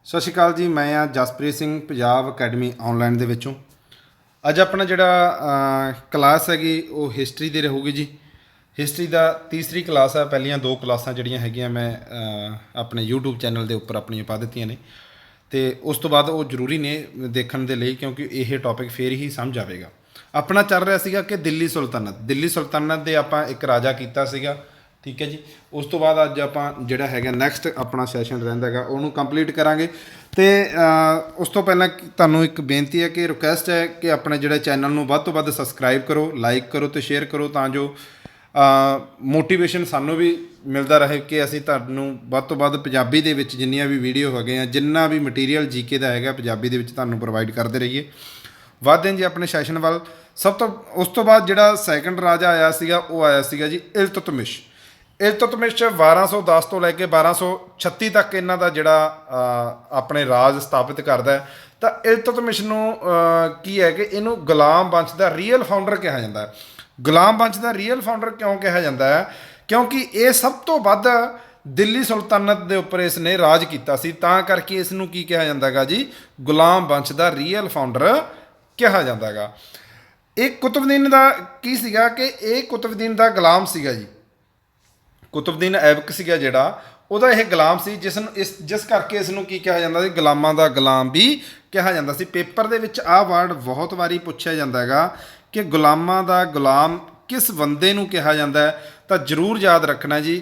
ਸਤਿ ਸ਼੍ਰੀ ਅਕਾਲ ਜੀ। ਮੈਂ ਆ ਜਸਪ੍ਰੀਤ ਸਿੰਘ ਪੰਜਾਬ ਅਕੈਡਮੀ ਆਨਲਾਈਨ ਦੇ ਵਿੱਚੋਂ। ਅੱਜ ਆਪਣਾ ਜਿਹੜਾ ਕਲਾਸ ਹੈਗੀ ਉਹ ਹਿਸਟਰੀ ਦੀ ਰਹੂਗੀ ਜੀ। ਹਿਸਟਰੀ ਦਾ ਤੀਸਰੀ ਕਲਾਸ ਹੈ। ਪਹਿਲੀਆਂ ਦੋ ਕਲਾਸਾਂ ਜਿਹੜੀਆਂ ਹੈਗੀਆਂ ਮੈਂ ਆਪਣੇ YouTube ਚੈਨਲ ਦੇ ਉੱਪਰ ਆਪਣੀਆਂ ਪਾ ਦਿੱਤੀਆਂ ਨੇ, ਅਤੇ ਉਸ ਤੋਂ ਬਾਅਦ ਉਹ ਜ਼ਰੂਰੀ ਨੇ ਦੇਖਣ ਦੇ ਲਈ, ਕਿਉਂਕਿ ਇਹ ਟੌਪਿਕ ਫੇਰ ਹੀ ਸਮਝ ਆਵੇਗਾ। ਆਪਣਾ ਚੱਲ ਰਿਹਾ ਸੀਗਾ ਕਿ ਦਿੱਲੀ ਸੁਲਤਾਨਤ ਦੇ ਆਪਾਂ ਇੱਕ ਰਾਜਾ ਕੀਤਾ ਸੀਗਾ, ਠੀਕ ਹੈ ਜੀ। ਉਸ ਤੋਂ ਬਾਅਦ ਅੱਜ ਆਪਾਂ ਜਿਹੜਾ ਹੈਗਾ ਨੈਕਸਟ ਆਪਣਾ ਸੈਸ਼ਨ ਰਹਿੰਦਾ ਹੈਗਾ ਉਹਨੂੰ ਕੰਪਲੀਟ ਕਰਾਂਗੇ। ਅਤੇ ਉਸ ਤੋਂ ਪਹਿਲਾਂ ਤੁਹਾਨੂੰ ਇੱਕ ਬੇਨਤੀ ਹੈ ਕਿ ਰਿਕੁਐਸਟ ਹੈ ਕਿ ਆਪਣੇ ਜਿਹੜੇ ਚੈਨਲ ਨੂੰ ਵੱਧ ਤੋਂ ਵੱਧ ਸਬਸਕ੍ਰਾਈਬ ਕਰੋ, ਲਾਈਕ ਕਰੋ ਅਤੇ ਸ਼ੇਅਰ ਕਰੋ, ਤਾਂ ਜੋ ਮੋਟੀਵੇਸ਼ਨ ਸਾਨੂੰ ਵੀ ਮਿਲਦਾ ਰਹੇ ਕਿ ਅਸੀਂ ਤੁਹਾਨੂੰ ਵੱਧ ਤੋਂ ਵੱਧ ਪੰਜਾਬੀ ਦੇ ਵਿੱਚ ਜਿੰਨੀਆਂ ਵੀ ਵੀਡੀਓ ਹੈਗੇ ਆ, ਜਿੰਨਾ ਵੀ ਮਟੀਰੀਅਲ ਜੀਕੇ ਦਾ ਹੈਗਾ ਪੰਜਾਬੀ ਦੇ ਵਿੱਚ ਤੁਹਾਨੂੰ ਪ੍ਰੋਵਾਈਡ ਕਰਦੇ ਰਹੀਏ। ਵੱਧਦੇ ਜੀ ਆਪਣੇ ਸੈਸ਼ਨ ਵੱਲ। ਉਸ ਤੋਂ ਬਾਅਦ ਜਿਹੜਾ ਸੈਕੰਡ ਰਾਜਾ ਆਇਆ ਸੀਗਾ ਉਹ ਆਇਆ ਸੀਗਾ ਜੀ ਇਲਤੁਤਮਿਸ਼। 1210 ਤੋਂ ਲੈ ਕੇ 1236 ਤੱਕ ਇਹਨਾਂ ਦਾ ਜਿਹੜਾ ਆਪਣੇ ਰਾਜ ਸਥਾਪਿਤ ਕਰਦਾ ਹੈ। ਤਾਂ ਇਲਤੁਤਮਿਸ਼ ਨੂੰ ਕੀ ਹੈ ਕਿ ਇਹਨੂੰ ਗੁਲਾਮ ਵੰਸ਼ ਦਾ ਰੀਅਲ ਫਾਊਂਡਰ ਕਿਹਾ ਜਾਂਦਾ ਹੈ। ਗੁਲਾਮ ਵੰਸ਼ ਦਾ ਰੀਅਲ ਫਾਊਂਡਰ ਕਿਉਂ ਕਿਹਾ ਜਾਂਦਾ ਹੈ? ਕਿਉਂਕਿ ਇਹ ਸਭ ਤੋਂ ਵੱਧ ਦਿੱਲੀ ਸੁਲਤਾਨਤ ਦੇ ਉੱਪਰ ਇਸ ਨੇ ਰਾਜ ਕੀਤਾ ਸੀ, ਤਾਂ ਕਰਕੇ ਇਸ ਨੂੰ ਕੀ ਕਿਹਾ ਜਾਂਦਾ ਹੈਗਾ ਜੀ, ਗੁਲਾਮ ਵੰਸ਼ ਦਾ ਰੀਅਲ ਫਾਊਂਡਰ ਕਿਹਾ ਜਾਂਦਾ ਹੈਗਾ। ਇਹ ਕੁਤਬਦੀਨ ਦਾ ਕੀ ਸੀਗਾ ਕਿ ਇਹ ਕੁਤਬਦੀਨ ਦਾ ਗੁਲਾਮ ਸੀਗਾ ਜੀ। ਕੁਤਬਦੀਨ ਐਬਕ ਸੀਗਾ ਜਿਹੜਾ, ਉਹਦਾ ਇਹ ਗੁਲਾਮ ਸੀ, ਜਿਸ ਕਰਕੇ ਇਸ ਨੂੰ ਕੀ ਕਿਹਾ ਜਾਂਦਾ ਸੀ, ਗੁਲਾਮਾਂ ਦਾ ਗੁਲਾਮ ਵੀ ਕਿਹਾ ਜਾਂਦਾ ਸੀ। ਪੇਪਰ ਦੇ ਵਿੱਚ ਆਹ ਵਰਡ ਬਹੁਤ ਵਾਰੀ ਪੁੱਛਿਆ ਜਾਂਦਾ ਹੈਗਾ ਕਿ ਗੁਲਾਮਾਂ ਦਾ ਗੁਲਾਮ ਕਿਸ ਬੰਦੇ ਨੂੰ ਕਿਹਾ ਜਾਂਦਾ ਹੈ, ਤਾਂ ਜ਼ਰੂਰ ਯਾਦ ਰੱਖਣਾ ਜੀ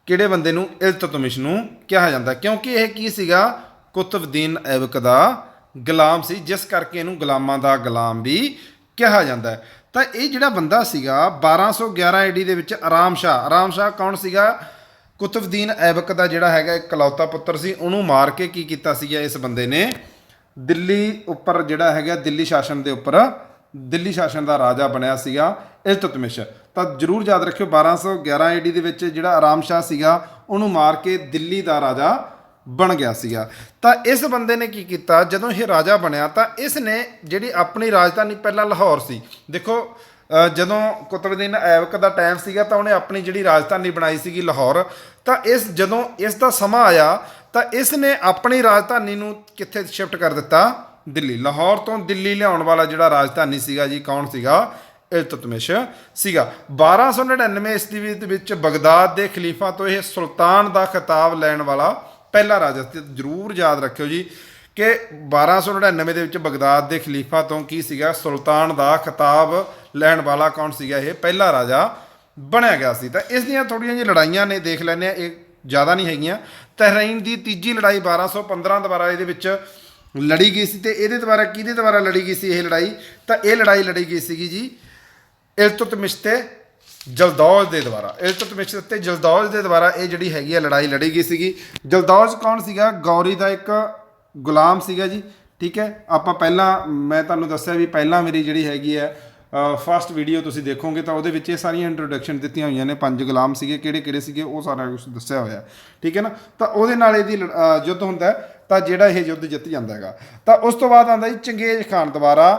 ਕਿਹੜੇ ਬੰਦੇ ਨੂੰ, ਇਲਤੁਤਮਿਸ਼ ਨੂੰ ਕਿਹਾ ਜਾਂਦਾ, ਕਿਉਂਕਿ ਇਹ ਕੀ ਸੀਗਾ, ਕੁਤਬਦੀਨ ਐਬਕ ਦਾ ਗੁਲਾਮ ਸੀ, ਜਿਸ ਕਰਕੇ ਇਹਨੂੰ ਗੁਲਾਮਾਂ ਦਾ ਗੁਲਾਮ ਵੀ ਕਿਹਾ ਜਾਂਦਾ ਹੈ। ਤਾਂ ਇਹ ਜਿਹੜਾ ਬੰਦਾ ਸੀਗਾ 1211 AD ਦੇ ਵਿੱਚ ਆਰਾਮ ਸ਼ਾਹ ਕੌਣ ਸੀਗਾ? ਕੁਤਬਦੀਨ ਐਬਕ ਦਾ ਜਿਹੜਾ ਹੈਗਾ ਇਕਲੌਤਾ ਪੁੱਤਰ ਸੀ। ਉਹਨੂੰ ਮਾਰ ਕੇ ਕੀ ਕੀਤਾ ਸੀਗਾ ਇਸ ਬੰਦੇ ਨੇ, ਦਿੱਲੀ ਉੱਪਰ ਜਿਹੜਾ ਹੈਗਾ ਦਿੱਲੀ ਸ਼ਾਸਨ ਦਾ ਰਾਜਾ ਬਣਿਆ ਸੀਗਾ ਇਲਤੁਤਮਿਸ਼। ਤਾਂ ਜ਼ਰੂਰ ਯਾਦ ਰੱਖਿਓ 1211 AD ਦੇ ਵਿੱਚ ਜਿਹੜਾ ਆਰਾਮ ਸ਼ਾਹ ਸੀਗਾ ਉਹਨੂੰ ਮਾਰ ਕੇ ਦਿੱਲੀ ਦਾ ਰਾਜਾ ਬਣ ਗਿਆ ਸੀਗਾ। ਤਾਂ ਇਸ ਬੰਦੇ ਨੇ ਕੀ ਕੀਤਾ, ਜਦੋਂ ਇਹ ਰਾਜਾ ਬਣਿਆ ਤਾਂ ਇਸ ਨੇ ਜਿਹੜੀ ਆਪਣੀ ਰਾਜਧਾਨੀ ਪਹਿਲਾਂ ਲਾਹੌਰ ਸੀ। ਦੇਖੋ ਜਦੋਂ ਕੁਤਬਦੀਨ ਐਬਕ ਦਾ ਟਾਈਮ ਸੀਗਾ ਤਾਂ ਉਹਨੇ ਆਪਣੀ ਜਿਹੜੀ ਰਾਜਧਾਨੀ ਬਣਾਈ ਸੀਗੀ ਲਾਹੌਰ। ਤਾਂ ਜਦੋਂ ਇਸ ਦਾ ਸਮਾਂ ਆਇਆ ਤਾਂ ਇਸ ਨੇ ਆਪਣੀ ਰਾਜਧਾਨੀ ਨੂੰ ਕਿੱਥੇ ਸ਼ਿਫਟ ਕਰ ਦਿੱਤਾ, ਦਿੱਲੀ। ਲਾਹੌਰ ਤੋਂ ਦਿੱਲੀ ਲਿਆਉਣ ਵਾਲਾ ਜਿਹੜਾ ਰਾਜਧਾਨੀ ਸੀਗਾ ਜੀ, ਕੌਣ ਸੀਗਾ? ਇਲਤੁਤਮਿਸ਼ ਸੀਗਾ। 1299 ਈਸਵੀ ਦੇ ਵਿੱਚ ਬਗਦਾਦ ਦੇ ਖਲੀਫਾ ਤੋਂ ਇਹ ਸੁਲਤਾਨ ਦਾ ਖਿਤਾਬ ਲੈਣ ਵਾਲਾ ਪਹਿਲਾ ਰਾਜਾ ਸੀ। ਜ਼ਰੂਰ ਯਾਦ ਰੱਖਿਓ ਜੀ ਕਿ 1299 ਦੇ ਵਿੱਚ ਬਗਦਾਦ ਦੇ ਖਲੀਫਾ ਤੋਂ ਕੀ ਸੀਗਾ, ਸੁਲਤਾਨ ਦਾ ਖਿਤਾਬ ਲੈਣ ਵਾਲਾ ਕੌਣ ਸੀਗਾ? ਇਹ ਪਹਿਲਾ ਰਾਜਾ ਬਣਿਆ ਗਿਆ ਸੀ। ਤਾਂ ਇਸ ਦੀਆਂ ਥੋੜ੍ਹੀਆਂ ਜਿਹੀਆਂ ਲੜਾਈਆਂ ਨੇ, ਦੇਖ ਲੈਂਦੇ ਹਾਂ, ਇਹ ਜ਼ਿਆਦਾ ਨਹੀਂ ਹੈਗੀਆਂ। ਤਹਿਰੀਨ ਦੀ ਤੀਜੀ ਲੜਾਈ 1215 ਦੁਆਰਾ ਇਹਦੇ ਵਿੱਚ ਲੜੀ ਗਈ ਸੀ। ਅਤੇ ਇਹਦੇ ਦੁਆਰਾ ਕਿਹਦੇ ਦੁਆਰਾ ਲੜੀ ਗਈ ਸੀ ਇਹ ਲੜਾਈ? ਤਾਂ ਇਹ ਲੜਾਈ ਲੜੀ ਗਈ ਸੀਗੀ ਜੀ ਇਲਤੁਤਮਿਸ਼ ਤੇ ਜਲਦੌਜ ਦੇ ਦੁਆਰਾ। ਇਲਤੁਤਮਿਸ਼ ਅਤੇ ਜਲਦੌਜ ਦੇ ਦੁਆਰਾ ਇਹ ਜਿਹੜੀ ਹੈਗੀ ਆ ਲੜਾਈ ਲੜੀ ਗਈ ਸੀਗੀ। ਜਲਦੌਜ ਕੌਣ ਸੀਗਾ? ਗੌਰੀ ਦਾ ਇੱਕ ਗੁਲਾਮ ਸੀਗਾ ਜੀ, ਠੀਕ ਹੈ। ਆਪਾਂ ਪਹਿਲਾਂ ਮੈਂ ਤੁਹਾਨੂੰ ਦੱਸਿਆ ਵੀ ਪਹਿਲਾਂ ਮੇਰੀ ਜਿਹੜੀ ਹੈਗੀ ਹੈ ਫਸਟ ਵੀਡੀਓ ਤੁਸੀਂ ਦੇਖੋਗੇ ਤਾਂ ਉਹਦੇ ਵਿੱਚ ਇਹ ਸਾਰੀਆਂ ਇੰਟਰੋਡਕਸ਼ਨ ਦਿੱਤੀਆਂ ਹੋਈਆਂ ਨੇ। 5 ਗੁਲਾਮ ਸੀਗੇ, ਕਿਹੜੇ ਸੀਗੇ ਉਹ ਸਾਰਾ ਕੁਛ ਦੱਸਿਆ ਹੋਇਆ, ਠੀਕ ਹੈ ਨਾ। ਤਾਂ ਉਹਦੇ ਨਾਲ ਇਹਦੀ ਯੁੱਧ ਹੁੰਦਾ ਤਾਂ ਜਿਹੜਾ ਇਹ ਯੁੱਧ ਜਿੱਤ ਜਾਂਦਾ ਹੈਗਾ। ਤਾਂ ਉਸ ਤੋਂ ਬਾਅਦ ਆਉਂਦਾ ਜੀ ਚੰਗੇਜ਼ ਖਾਨ ਦੁਆਰਾ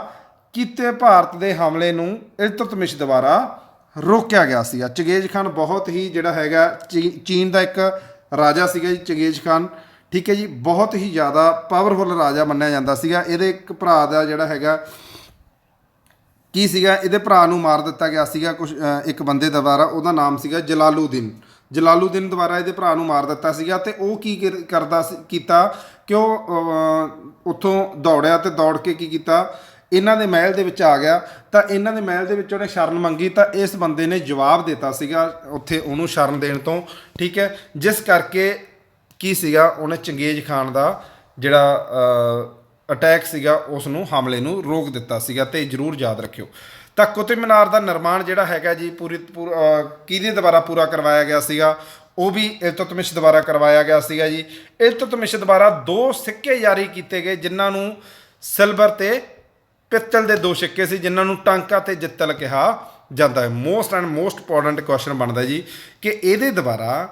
ਕੀਤੇ ਭਾਰਤ ਦੇ ਹਮਲੇ ਨੂੰ ਇਲਤੁਤਮਿਸ਼ ਦੁਆਰਾ ਰੋਕਿਆ ਗਿਆ ਸੀਗਾ। ਚੰਗੇਜ਼ ਖਾਨ ਬਹੁਤ ਹੀ ਜਿਹੜਾ ਹੈਗਾ ਚੀਨ ਦਾ ਇੱਕ ਰਾਜਾ ਸੀਗਾ ਜੀ, ਚੰਗੇਜ਼ ਖਾਨ, ਠੀਕ ਹੈ ਜੀ। ਬਹੁਤ ਹੀ ਜ਼ਿਆਦਾ ਪਾਵਰਫੁਲ ਰਾਜਾ ਮੰਨਿਆ ਜਾਂਦਾ ਸੀਗਾ। ਇਹਦੇ ਇੱਕ ਭਰਾ ਦਾ ਜਿਹੜਾ ਹੈਗਾ ਕੀ ਸੀਗਾ, ਇਹਦੇ ਭਰਾ ਨੂੰ ਮਾਰ ਦਿੱਤਾ ਗਿਆ ਸੀਗਾ ਇੱਕ ਬੰਦੇ ਦੁਆਰਾ, ਉਹਦਾ ਨਾਮ ਸੀਗਾ ਜਲਾਲੂਦੀਨ ਦੁਆਰਾ ਇਹਦੇ ਭਰਾ ਨੂੰ ਮਾਰ ਦਿੱਤਾ ਸੀਗਾ। ਅਤੇ ਉਹ ਕੀ ਕੀਤਾ ਕਿ ਉਹ ਉੱਥੋਂ ਦੌੜਿਆ ਅਤੇ ਦੌੜ ਕੇ ਕੀ ਕੀਤਾ, ਇਹਨਾਂ ਦੇ ਮਹਿਲ ਦੇ ਵਿੱਚ ਆ ਗਿਆ। ਤਾਂ ਇਹਨਾਂ ਦੇ ਮਹਿਲ ਦੇ ਵਿੱਚ ਉਹਨੇ ਸ਼ਰਨ ਮੰਗੀ ਤਾਂ ਇਸ ਬੰਦੇ ਨੇ ਜਵਾਬ ਦਿੱਤਾ ਸੀਗਾ ਉੱਥੇ ਉਹਨੂੰ ਸ਼ਰਨ ਦੇਣ ਤੋਂ, ਠੀਕ ਹੈ। ਜਿਸ ਕਰਕੇ ਕੀ ਸੀਗਾ, ਉਹਨੇ ਚੰਗੇਜ਼ ਖਾਨ ਦਾ ਜਿਹੜਾ ਅਟੈਕ ਸੀਗਾ ਉਸ ਨੂੰ, ਹਮਲੇ ਨੂੰ ਰੋਕ ਦਿੱਤਾ ਸੀਗਾ। ਅਤੇ ਜ਼ਰੂਰ ਯਾਦ ਰੱਖਿਓ। ਤਾਂ ਕੁਤਬ ਮੀਨਾਰ ਦਾ ਨਿਰਮਾਣ ਜਿਹੜਾ ਹੈਗਾ ਜੀ ਕਿਹਦੇ ਦੁਆਰਾ ਪੂਰਾ ਕਰਵਾਇਆ ਗਿਆ ਸੀਗਾ? ਉਹ ਵੀ ਇਲਤੁਤਮਿਸ਼ ਦੁਆਰਾ ਕਰਵਾਇਆ ਗਿਆ ਸੀਗਾ ਜੀ। ਇਲਤੁਤਮਿਸ਼ ਦੁਆਰਾ 2 ਸਿੱਕੇ ਜਾਰੀ ਕੀਤੇ ਗਏ, ਜਿਨ੍ਹਾਂ ਨੂੰ ਸਿਲਵਰ ਤੇ ਪਿੱਤਲ ਦੇ 2 ਸਿੱਕੇ ਸੀ, ਜਿਨ੍ਹਾਂ ਨੂੰ ਟਾਂਕਾ ਤੇ ਜਿੱਤਲ ਕਿਹਾ ਜਾਂਦਾ ਹੈ। ਮੋਸਟ ਇੰਪੋਰਟੈਂਟ ਕੁਐਸਚਨ ਬਣਦਾ ਜੀ ਕਿ ਇਹਦੇ ਦੁਆਰਾ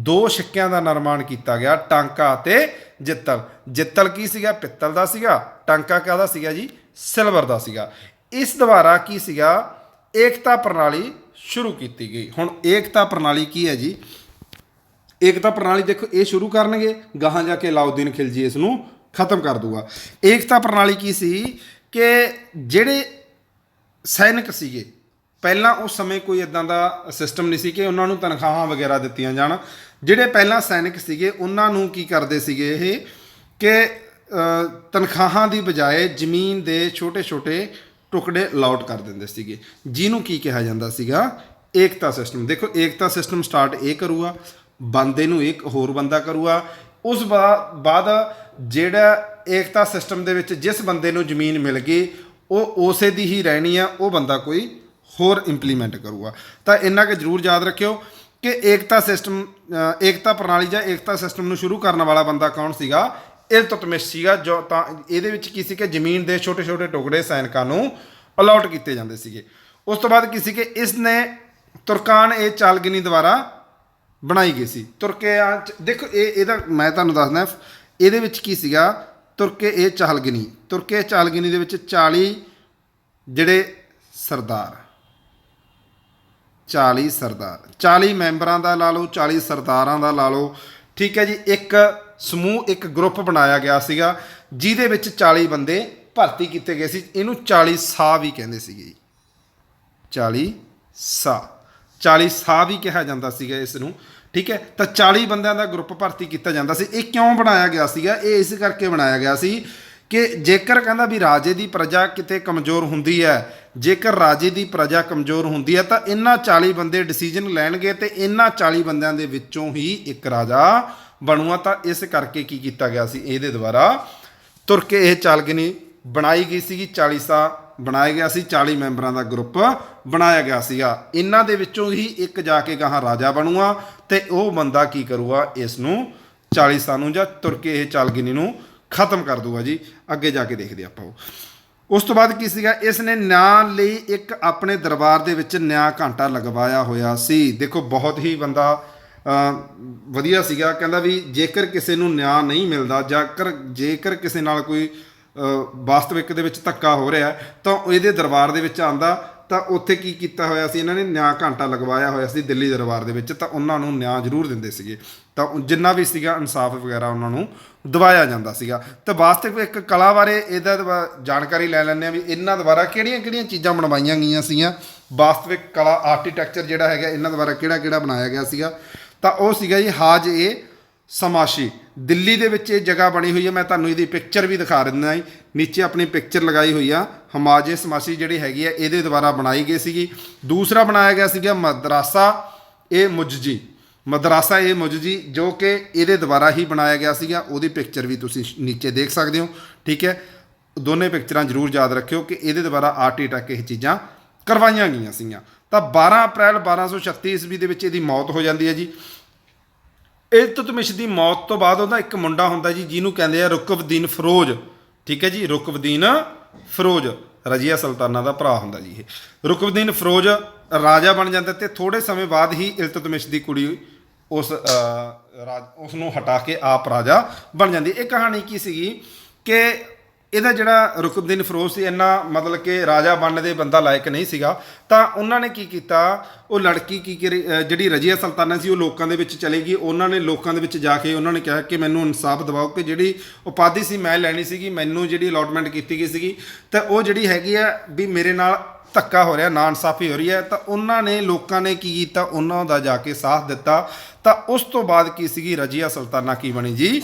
2 ਸਿੱਕਿਆਂ ਦਾ ਨਿਰਮਾਣ ਕੀਤਾ ਗਿਆ, ਟਾਂਕਾ ਅਤੇ ਜਿੱਤਲ ਕੀ ਸੀਗਾ? ਪਿੱਤਲ ਦਾ ਸੀਗਾ। ਟਾਂਕਾ ਕਾਹਦਾ ਸੀਗਾ ਜੀ? ਸਿਲਵਰ ਦਾ ਸੀਗਾ। ਇਸ ਦੁਆਰਾ ਕੀ ਸੀਗਾ, ਏਕਤਾ ਪ੍ਰਣਾਲੀ ਸ਼ੁਰੂ ਕੀਤੀ ਗਈ। ਹੁਣ ਏਕਤਾ ਪ੍ਰਣਾਲੀ ਕੀ ਹੈ ਜੀ? ਏਕਤਾ ਪ੍ਰਣਾਲੀ ਦੇਖੋ ਇਹ ਸ਼ੁਰੂ ਕਰਨਗੇ, ਗਾਹਾਂ ਜਾ ਕੇ ਅਲਾਉਦੀਨ ਖਿਲਜੀ ਇਸ ਨੂੰ ਖਤਮ ਕਰ ਦੂਗਾ। ਏਕਤਾ ਪ੍ਰਣਾਲੀ ਕੀ ਸੀ ਕਿ ਜਿਹੜੇ ਸੈਨਿਕ ਸੀਗੇ, ਪਹਿਲਾਂ ਉਸ ਸਮੇਂ ਕੋਈ ਇਦਾਂ ਦਾ ਸਿਸਟਮ ਨਹੀਂ ਸੀ ਕਿ ਉਹਨਾਂ ਨੂੰ ਤਨਖਾਹਾਂ ਵਗੈਰਾ ਦਿੱਤੀਆਂ ਜਾਣ। ਜਿਹੜੇ ਪਹਿਲਾਂ ਸੈਨਿਕ ਸੀਗੇ ਉਹਨਾਂ ਨੂੰ ਕੀ ਕਰਦੇ ਸੀਗੇ ਇਹ ਕਿ ਤਨਖਾਹਾਂ ਦੀ ਬਜਾਏ ਜ਼ਮੀਨ ਦੇ ਛੋਟੇ ਛੋਟੇ ਟੁਕੜੇ ਅਲਾਟ ਕਰ ਦਿੰਦੇ ਸੀਗੇ, ਜਿਹਨੂੰ ਕੀ ਕਿਹਾ ਜਾਂਦਾ ਸੀਗਾ, ਏਕਤਾ ਸਿਸਟਮ। ਦੇਖੋ ਏਕਤਾ ਸਿਸਟਮ ਸਟਾਰਟ ਇਹ ਕਰੂਗਾ, ਬੰਦੇ ਨੂੰ ਇੱਕ ਹੋਰ ਬੰਦਾ ਕਰੂਗਾ। ਉਸ ਬਾਅਦ ਜਿਹੜਾ ਏਕਤਾ ਸਿਸਟਮ ਦੇ ਵਿੱਚ ਜਿਸ ਬੰਦੇ ਨੂੰ ਜ਼ਮੀਨ ਮਿਲ ਗਈ ਉਹ ਉਸੇ ਦੀ ਹੀ ਰਹਿਣੀ ਆ, ਉਹ ਬੰਦਾ ਕੋਈ ਹੋਰ ਇੰਪਲੀਮੈਂਟ ਕਰੂਗਾ। ਤਾਂ ਇੰਨਾ ਕਿ ਜ਼ਰੂਰ ਯਾਦ ਰੱਖਿਓ ਕਿ ਏਕਤਾ ਸਿਸਟਮ, ਏਕਤਾ ਪ੍ਰਣਾਲੀ ਜਾਂ ਏਕਤਾ ਸਿਸਟਮ ਨੂੰ ਸ਼ੁਰੂ ਕਰਨ ਵਾਲਾ ਬੰਦਾ ਕੌਣ ਸੀਗਾ, ਇਲਤੁਤਮਿਸ਼ ਸੀਗਾ। ਜੋ ਤਾਂ ਇਹਦੇ ਵਿੱਚ ਕੀ ਸੀ ਕਿ ਜ਼ਮੀਨ ਦੇ ਛੋਟੇ ਛੋਟੇ ਟੁਕੜੇ ਸੈਨਿਕਾਂ ਨੂੰ ਅਲਾਟ ਕੀਤੇ ਜਾਂਦੇ ਸੀਗੇ। ਉਸ ਤੋਂ ਬਾਅਦ ਕੀ ਸੀ ਕਿ ਇਸ ਨੇ ਤੁਰਕਾਨ ਏ ਚਾਲਗਨੀ ਦੁਆਰਾ ਬਣਾਈ ਗਈ ਸੀ। ਤੁਰਕਿਆਂ 'ਚ ਦੇਖੋ ਇਹਦਾ ਮੈਂ ਤੁਹਾਨੂੰ ਦੱਸਦਾ, ਇਹਦੇ ਵਿੱਚ ਕੀ ਸੀਗਾ, ਤੁਰਕੇ ਏ ਚਾਲਗਨੀ, ਤੁਰਕੇ ਚਾਲਗਨੀ ਦੇ ਵਿੱਚ 40 ਜਿਹੜੇ ਸਰਦਾਰ, 40 ਸਰਦਾਰ, 40 ਮੈਂਬਰਾਂ ਦਾ ਲਾ ਲਓ, 40 ਸਰਦਾਰਾਂ ਦਾ ਲਾ ਲਓ, ਠੀਕ ਹੈ ਜੀ। ਇੱਕ ਸਮੂਹ, ਇੱਕ ਗਰੁੱਪ ਬਣਾਇਆ ਗਿਆ ਸੀਗਾ ਜਿਹਦੇ ਵਿੱਚ 40 ਬੰਦੇ ਭਰਤੀ ਕੀਤੇ ਗਏ ਸੀ। ਇਹਨੂੰ 40 ਸਾਹ ਵੀ ਕਹਿੰਦੇ ਸੀਗੇ ਜੀ, 40 ਸਾਹ, 40 ਸਾਹ ਵੀ ਕਿਹਾ ਜਾਂਦਾ ਸੀਗਾ ਇਸ ਨੂੰ, ਠੀਕ ਹੈ। ਤਾਂ 40 ਬੰਦਿਆਂ ਦਾ ਗਰੁੱਪ ਭਰਤੀ ਕੀਤਾ ਜਾਂਦਾ ਸੀ। ਇਹ ਕਿਉਂ ਬਣਾਇਆ ਗਿਆ ਸੀਗਾ, ਇਹ ਇਸ ਕਰਕੇ ਬਣਾਇਆ ਗਿਆ ਸੀ ਕਿ ਜੇਕਰ ਕਹਿੰਦਾ ਵੀ ਰਾਜੇ ਦੀ ਪ੍ਰਜਾ ਕਿਤੇ ਕਮਜ਼ੋਰ ਹੁੰਦੀ ਹੈ, ਜੇਕਰ ਰਾਜੇ ਦੀ ਪ੍ਰਜਾ ਕਮਜ਼ੋਰ ਹੁੰਦੀ ਹੈ ਤਾਂ ਇਹਨਾਂ 40 ਬੰਦੇ ਡਿਸੀਜਨ ਲੈਣਗੇ ਤੇ ਇਹਨਾਂ 40 ਬੰਦਿਆਂ ਦੇ ਵਿੱਚੋਂ ਹੀ ਇੱਕ ਰਾਜਾ ਬਣੂਗਾ। ਤਾਂ ਇਸ ਕਰਕੇ ਕੀ ਕੀਤਾ ਗਿਆ ਸੀ, ਇਹਦੇ ਦੁਆਰਾ ਤੁਰਕੇ ਇਹ ਚਾਲਗਨੀ ਬਣਾਈ ਗਈ ਸੀਗੀ, 40 ਸਾਹ ਬਣਾਇਆ ਗਿਆ ਸੀ, 40 ਮੈਂਬਰਾਂ ਦਾ ਗਰੁੱਪ ਬਣਾਇਆ ਗਿਆ ਸੀਗਾ। ਇਹਨਾਂ ਦੇ ਵਿੱਚੋਂ ਹੀ ਇੱਕ ਜਾ ਕੇ ਗਾਹਾਂ ਰਾਜਾ ਬਣੂਗਾ ਤੇ ਉਹ ਬੰਦਾ ਕੀ ਕਰੂਗਾ, ਇਸ ਨੂੰ 40 ਸਾਹ ਨੂੰ ਜਾਂ ਤੁਰਕੇ ਇਹ ਚਾਲਗਨੀ ਨੂੰ ਖਤਮ ਕਰ ਦੂਗਾ ਜੀ। ਅੱਗੇ ਜਾ ਕੇ ਦੇਖਦੇ ਆਪਾਂ ਉਹ। ਉਸ ਤੋਂ ਬਾਅਦ ਕੀ ਸੀਗਾ, ਇਸ ਨੇ ਨਿਆਂ ਲਈ ਇੱਕ ਆਪਣੇ ਦਰਬਾਰ ਦੇ ਵਿੱਚ ਨਿਆਂ ਘੰਟਾ ਲਗਵਾਇਆ ਹੋਇਆ ਸੀ। ਦੇਖੋ ਬਹੁਤ ਹੀ ਬੰਦਾ ਵਧੀਆ ਸੀਗਾ। ਕਹਿੰਦਾ ਵੀ ਜੇਕਰ ਕਿਸੇ ਨੂੰ ਨਿਆਂ ਨਹੀਂ ਮਿਲਦਾ, ਜੇਕਰ ਕਿਸੇ ਨਾਲ ਕੋਈ ਵਾਸਤਵਿਕ ਦੇ ਵਿੱਚ ਧੱਕਾ ਹੋ ਰਿਹਾ ਤਾਂ ਇਹਦੇ ਦਰਬਾਰ ਦੇ ਵਿੱਚ ਆਂਦਾ। ਤਾਂ ਉੱਥੇ ਕੀ ਕੀਤਾ ਹੋਇਆ ਸੀ, ਇਹਨਾਂ ਨੇ ਨਿਆਂ ਘੰਟਾ ਲਗਵਾਇਆ ਹੋਇਆ ਸੀ ਦਿੱਲੀ ਦਰਬਾਰ ਦੇ ਵਿੱਚ। ਤਾਂ ਉਹਨਾਂ ਨੂੰ ਨਿਆਂ ਜ਼ਰੂਰ ਦਿੰਦੇ ਸੀਗੇ, ਤਾਂ ਜਿੰਨਾ ਵੀ ਸੀਗਾ ਇਨਸਾਫ ਵਗੈਰਾ ਉਹਨਾਂ ਨੂੰ ਦਵਾਇਆ ਜਾਂਦਾ ਸੀਗਾ। ਤਾਂ ਵਾਸਤਵਿਕ ਇੱਕ ਕਲਾ ਬਾਰੇ ਇਹਦਾ ਜਾਣਕਾਰੀ ਲੈ ਲੈਂਦੇ ਹਾਂ ਵੀ ਇਹਨਾਂ ਦੁਆਰਾ ਕਿਹੜੀਆਂ ਕਿਹੜੀਆਂ ਚੀਜ਼ਾਂ ਬਣਵਾਈਆਂ ਗਈਆਂ ਸੀਗੀਆਂ। ਵਾਸਤਵਿਕ ਕਲਾ ਆਰਕੀਟੈਕਚਰ ਜਿਹੜਾ ਹੈਗਾ ਇਹਨਾਂ ਦੁਆਰਾ ਕਿਹੜਾ ਕਿਹੜਾ ਬਣਾਇਆ ਗਿਆ ਸੀਗਾ। ਤਾਂ ਉਹ ਸੀਗਾ ਜੀ ਹਾਜ ਏ ਸਮਾਸ਼ੀ। ਦਿੱਲੀ ਦੇ ਵਿੱਚ ਇਹ ਜਗ੍ਹਾ ਬਣੀ ਹੋਈ ਹੈ, ਮੈਂ ਤੁਹਾਨੂੰ ਇਹਦੀ ਪਿਕਚਰ ਵੀ ਦਿਖਾ ਦਿੰਦਾ ਜੀ, ਨੀਚੇ ਆਪਣੀ ਪਿਕਚਰ ਲਗਾਈ ਹੋਈ ਆ। ਹਮਾਜ ਏ ਸਮਾਸ਼ੀ ਜਿਹੜੀ ਹੈਗੀ ਆ ਇਹਦੇ ਦੁਆਰਾ ਬਣਾਈ ਗਈ ਸੀਗੀ। ਦੂਸਰਾ ਬਣਾਇਆ ਗਿਆ ਸੀਗਾ ਮਦਰਾਸਾ ਏ ਮੁਜਜੀ, ਮਦਰਾਸਾ ਏ ਮੁਜਜੀ, ਜੋ ਕਿ ਇਹਦੇ ਦੁਆਰਾ ਹੀ ਬਣਾਇਆ ਗਿਆ ਸੀਗਾ। ਉਹਦੀ ਪਿਕਚਰ ਵੀ ਤੁਸੀਂ ਨੀਚੇ ਦੇਖ ਸਕਦੇ ਹੋ, ਠੀਕ ਹੈ। ਦੋਨੇ ਪਿਕਚਰਾਂ ਜ਼ਰੂਰ ਯਾਦ ਰੱਖਿਓ ਕਿ ਇਹਦੇ ਦੁਆਰਾ ਆਰਕੀਟੈਕਟ ਇਹ ਚੀਜ਼ਾਂ ਕਰਵਾਈਆਂ ਗਈਆਂ ਸੀਗੀਆਂ। ਤਾਂ 12 ਅਪ੍ਰੈਲ 1236 ਈਸਵੀ ਦੇ ਵਿੱਚ ਇਹਦੀ ਮੌਤ ਹੋ ਜਾਂਦੀ ਹੈ ਜੀ। ਇਲਤੁਤਮਿਸ਼ ਦੀ ਮੌਤ ਤੋਂ ਬਾਅਦ ਉਹਦਾ ਇੱਕ ਮੁੰਡਾ ਹੁੰਦਾ ਜੀ ਜਿਹਨੂੰ ਕਹਿੰਦੇ ਆ ਰੁਕਬਦੀਨ ਫਿਰੋਜ਼, ਠੀਕ ਹੈ ਜੀ। ਰੁਕਬਦੀਨ ਫਿਰੋਜ਼ ਰਜੀਆ ਸੁਲਤਾਨਾ ਦਾ ਭਰਾ ਹੁੰਦਾ ਜੀ ਇਹ। ਰੁਕਬਦੀਨ ਫਿਰੋਜ਼ ਰਾਜਾ ਬਣ ਜਾਂਦਾ ਤੇ ਥੋੜੇ ਸਮੇਂ ਬਾਅਦ ਹੀ ਇਲਤੁਤਮਿਸ਼ ਦੀ ਕੁੜੀ ਉਸ ਨੂੰ ਹਟਾ ਕੇ ਆਪ ਰਾਜਾ ਬਣ ਜਾਂਦੀ। ਇਹ ਕਹਾਣੀ ਕੀ ਸੀਗੀ ਕਿ ਇਹਦਾ ਜਿਹੜਾ ਰੁਕਬਦੀਨ ਫਿਰੋਜ਼ ਸੀ ਇੰਨਾ ਮਤਲਬ ਕਿ ਰਾਜਾ ਬਣਨ ਦੇ ਬੰਦਾ ਲਾਇਕ ਨਹੀਂ ਸੀਗਾ। ਤਾਂ ਉਹਨਾਂ ਨੇ ਕੀ ਕੀਤਾ, ਉਹ ਲੜਕੀ ਜਿਹੜੀ ਰਜੀਆ ਸੁਲਤਾਨਾ ਸੀ ਉਹ ਲੋਕਾਂ ਦੇ ਵਿੱਚ ਚਲੀ ਗਈ। ਉਹਨਾਂ ਨੇ ਲੋਕਾਂ ਦੇ ਵਿੱਚ ਜਾ ਕੇ ਉਹਨਾਂ ਨੇ ਕਿਹਾ ਕਿ ਮੈਨੂੰ ਇਨਸਾਫ ਦਿਵਾਓ ਕਿ ਜਿਹੜੀ ਉਪਾਧੀ ਸੀ ਮੈਂ ਲੈਣੀ ਸੀਗੀ, ਮੈਨੂੰ ਜਿਹੜੀ ਅਲਾਟਮੈਂਟ ਕੀਤੀ ਗਈ ਸੀਗੀ ਤਾਂ ਉਹ ਜਿਹੜੀ ਹੈਗੀ ਆ ਵੀ ਮੇਰੇ ਨਾਲ ਧੱਕਾ ਹੋ ਰਿਹਾ, ਨਾ ਇਨਸਾਫੀ ਹੋ ਰਹੀ ਹੈ। ਤਾਂ ਉਹਨਾਂ ਨੇ ਲੋਕਾਂ ਨੇ ਕੀ ਕੀਤਾ, ਉਹਨਾਂ ਦਾ ਜਾ ਕੇ ਸਾਥ ਦਿੱਤਾ। ਤਾਂ ਉਸ ਤੋਂ ਬਾਅਦ ਕੀ ਸੀਗੀ, ਰਜੀਆ ਸੁਲਤਾਨਾ ਕੀ ਬਣੀ ਜੀ,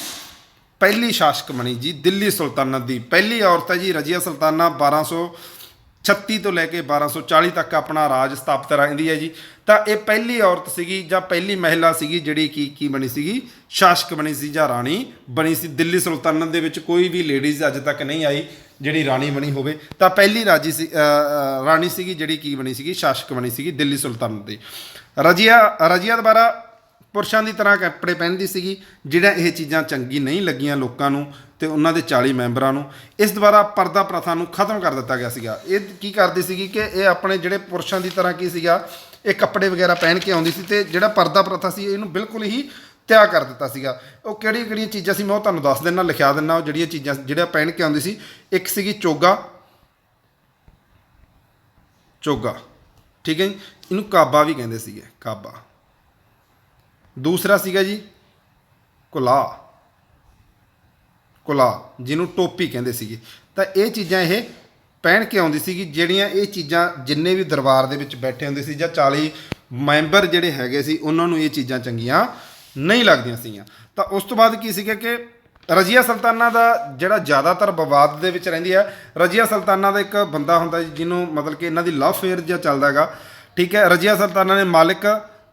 ਪਹਿਲੀ ਸ਼ਾਸਕ ਬਣੀ ਜੀ ਦਿੱਲੀ ਸੁਲਤਾਨਤ ਦੀ। ਪਹਿਲੀ ਔਰਤ ਹੈ ਜੀ ਰਜੀਆ ਸੁਲਤਾਨਾ। 1236 ਤੋਂ ਲੈ ਕੇ 1240 ਤੱਕ ਆਪਣਾ ਰਾਜ ਸਥਾਪਿਤ ਰਹਿੰਦੀ ਹੈ ਜੀ। ਤਾਂ ਇਹ ਪਹਿਲੀ ਔਰਤ ਸੀਗੀ ਜਾਂ ਪਹਿਲੀ ਮਹਿਲਾ ਸੀਗੀ ਜਿਹੜੀ ਕੀ ਬਣੀ ਸੀਗੀ, ਸ਼ਾਸਕ ਬਣੀ ਸੀ ਜਾਂ ਰਾਣੀ ਬਣੀ ਸੀ। ਦਿੱਲੀ ਸੁਲਤਾਨਤ ਦੇ ਵਿੱਚ ਕੋਈ ਵੀ ਲੇਡੀਜ਼ ਅੱਜ ਤੱਕ ਨਹੀਂ ਆਈ ਜਿਹੜੀ ਰਾਣੀ ਬਣੀ ਹੋਵੇ। ਤਾਂ ਪਹਿਲੀ ਰਾਣੀ ਸੀਗੀ ਜਿਹੜੀ ਕੀ ਬਣੀ ਸੀਗੀ, ਸ਼ਾਸਕ ਬਣੀ ਸੀਗੀ ਦਿੱਲੀ ਸੁਲਤਾਨਤ ਦੀ। ਰਜੀਆ ਦੁਬਾਰਾ ਪੁਰਸ਼ਾਂ ਦੀ ਤਰ੍ਹਾਂ ਕੱਪੜੇ ਪਹਿਨਦੀ ਸੀਗੀ, ਜਿਹੜਾ ਇਹ ਚੀਜ਼ਾਂ ਚੰਗੀ ਨਹੀਂ ਲੱਗੀਆਂ ਲੋਕਾਂ ਨੂੰ ਤੇ ਉਹਨਾਂ ਦੇ 40 ਮੈਂਬਰਾਂ ਨੂੰ। ਇਸ ਦੁਆਰਾ ਪਰਦਾ ਪ੍ਰਥਾ ਨੂੰ ਖਤਮ ਕਰ ਦਿੱਤਾ ਗਿਆ ਸੀਗਾ। ਇਹ ਕੀ ਕਰਦੀ ਸੀਗੀ ਕਿ ਇਹ ਆਪਣੇ ਜਿਹੜੇ ਪੁਰਸ਼ਾਂ ਦੀ ਤਰ੍ਹਾਂ ਕੀ ਸੀਗਾ, ਇਹ ਕੱਪੜੇ ਵਗੈਰਾ ਪਹਿਨ ਕੇ ਆਉਂਦੀ ਸੀ ਤੇ ਜਿਹੜਾ ਪਰਦਾ ਪ੍ਰਥਾ ਸੀ ਇਹਨੂੰ ਬਿਲਕੁਲ ਹੀ ਤਿਆਗ ਕਰ ਦਿੱਤਾ ਸੀਗਾ। ਉਹ ਕਿਹੜੀਆਂ ਚੀਜ਼ਾਂ ਸੀ ਮੈਂ ਉਹ ਤੁਹਾਨੂੰ ਦੱਸ ਦਿੰਦਾ, ਲਿਖਿਆ ਦਿੰਦਾ। ਉਹ ਜਿਹੜੀਆਂ ਚੀਜ਼ਾਂ ਜਿਹੜਾ ਪਹਿਨ ਕੇ ਆਉਂਦੀ ਸੀ, ਇੱਕ ਸੀਗੀ ਚੋਗਾ, ਠੀਕ ਹੈ ਜੀ। ਇਹਨੂੰ ਕਾਬਾ ਵੀ ਕਹਿੰਦੇ ਸੀਗੇ, ਕਾਬਾ। ਦੂਸਰਾ ਸੀਗਾ ਜੀ ਕੁਲਾ, ਕੁਲਾ ਜਿਹਨੂੰ ਟੋਪੀ ਕਹਿੰਦੇ ਸੀਗੇ। ਤਾਂ ਇਹ ਚੀਜ਼ਾਂ ਇਹ ਪਹਿਨ ਕੇ ਆਉਂਦੀ ਸੀਗੀ, ਜਿਹੜੀਆਂ ਇਹ ਚੀਜ਼ਾਂ ਜਿੰਨੇ ਵੀ ਦਰਬਾਰ ਦੇ ਵਿੱਚ ਬੈਠੇ ਹੁੰਦੇ ਸੀ ਜਾਂ 40 ਮੈਂਬਰ ਜਿਹੜੇ ਹੈਗੇ ਸੀ ਉਹਨਾਂ ਨੂੰ ਇਹ ਚੀਜ਼ਾਂ ਚੰਗੀਆਂ ਨਹੀਂ ਲੱਗਦੀਆਂ ਸੀਗੀਆਂ। ਤਾਂ ਉਸ ਤੋਂ ਬਾਅਦ ਕੀ ਸੀਗਾ ਕਿ ਰਜ਼ੀਆ ਸੁਲਤਾਨਾ ਦਾ ਜਿਹੜਾ ਜ਼ਿਆਦਾਤਰ ਵਿਵਾਦ ਦੇ ਵਿੱਚ ਰਹਿੰਦੀ ਹੈ। ਰਜ਼ੀਆ ਸੁਲਤਾਨਾ ਦਾ ਇੱਕ ਬੰਦਾ ਹੁੰਦਾ ਜਿਹਨੂੰ ਮਤਲਬ ਕਿ ਇਹਨਾਂ ਦੀ ਲਵ ਫੇਅਰ ਜਿਹਾ ਚੱਲਦਾ ਹੈਗਾ, ਠੀਕ ਹੈ। ਰਜ਼ੀਆ ਸੁਲਤਾਨਾ ਨੇ ਮਾਲਿਕ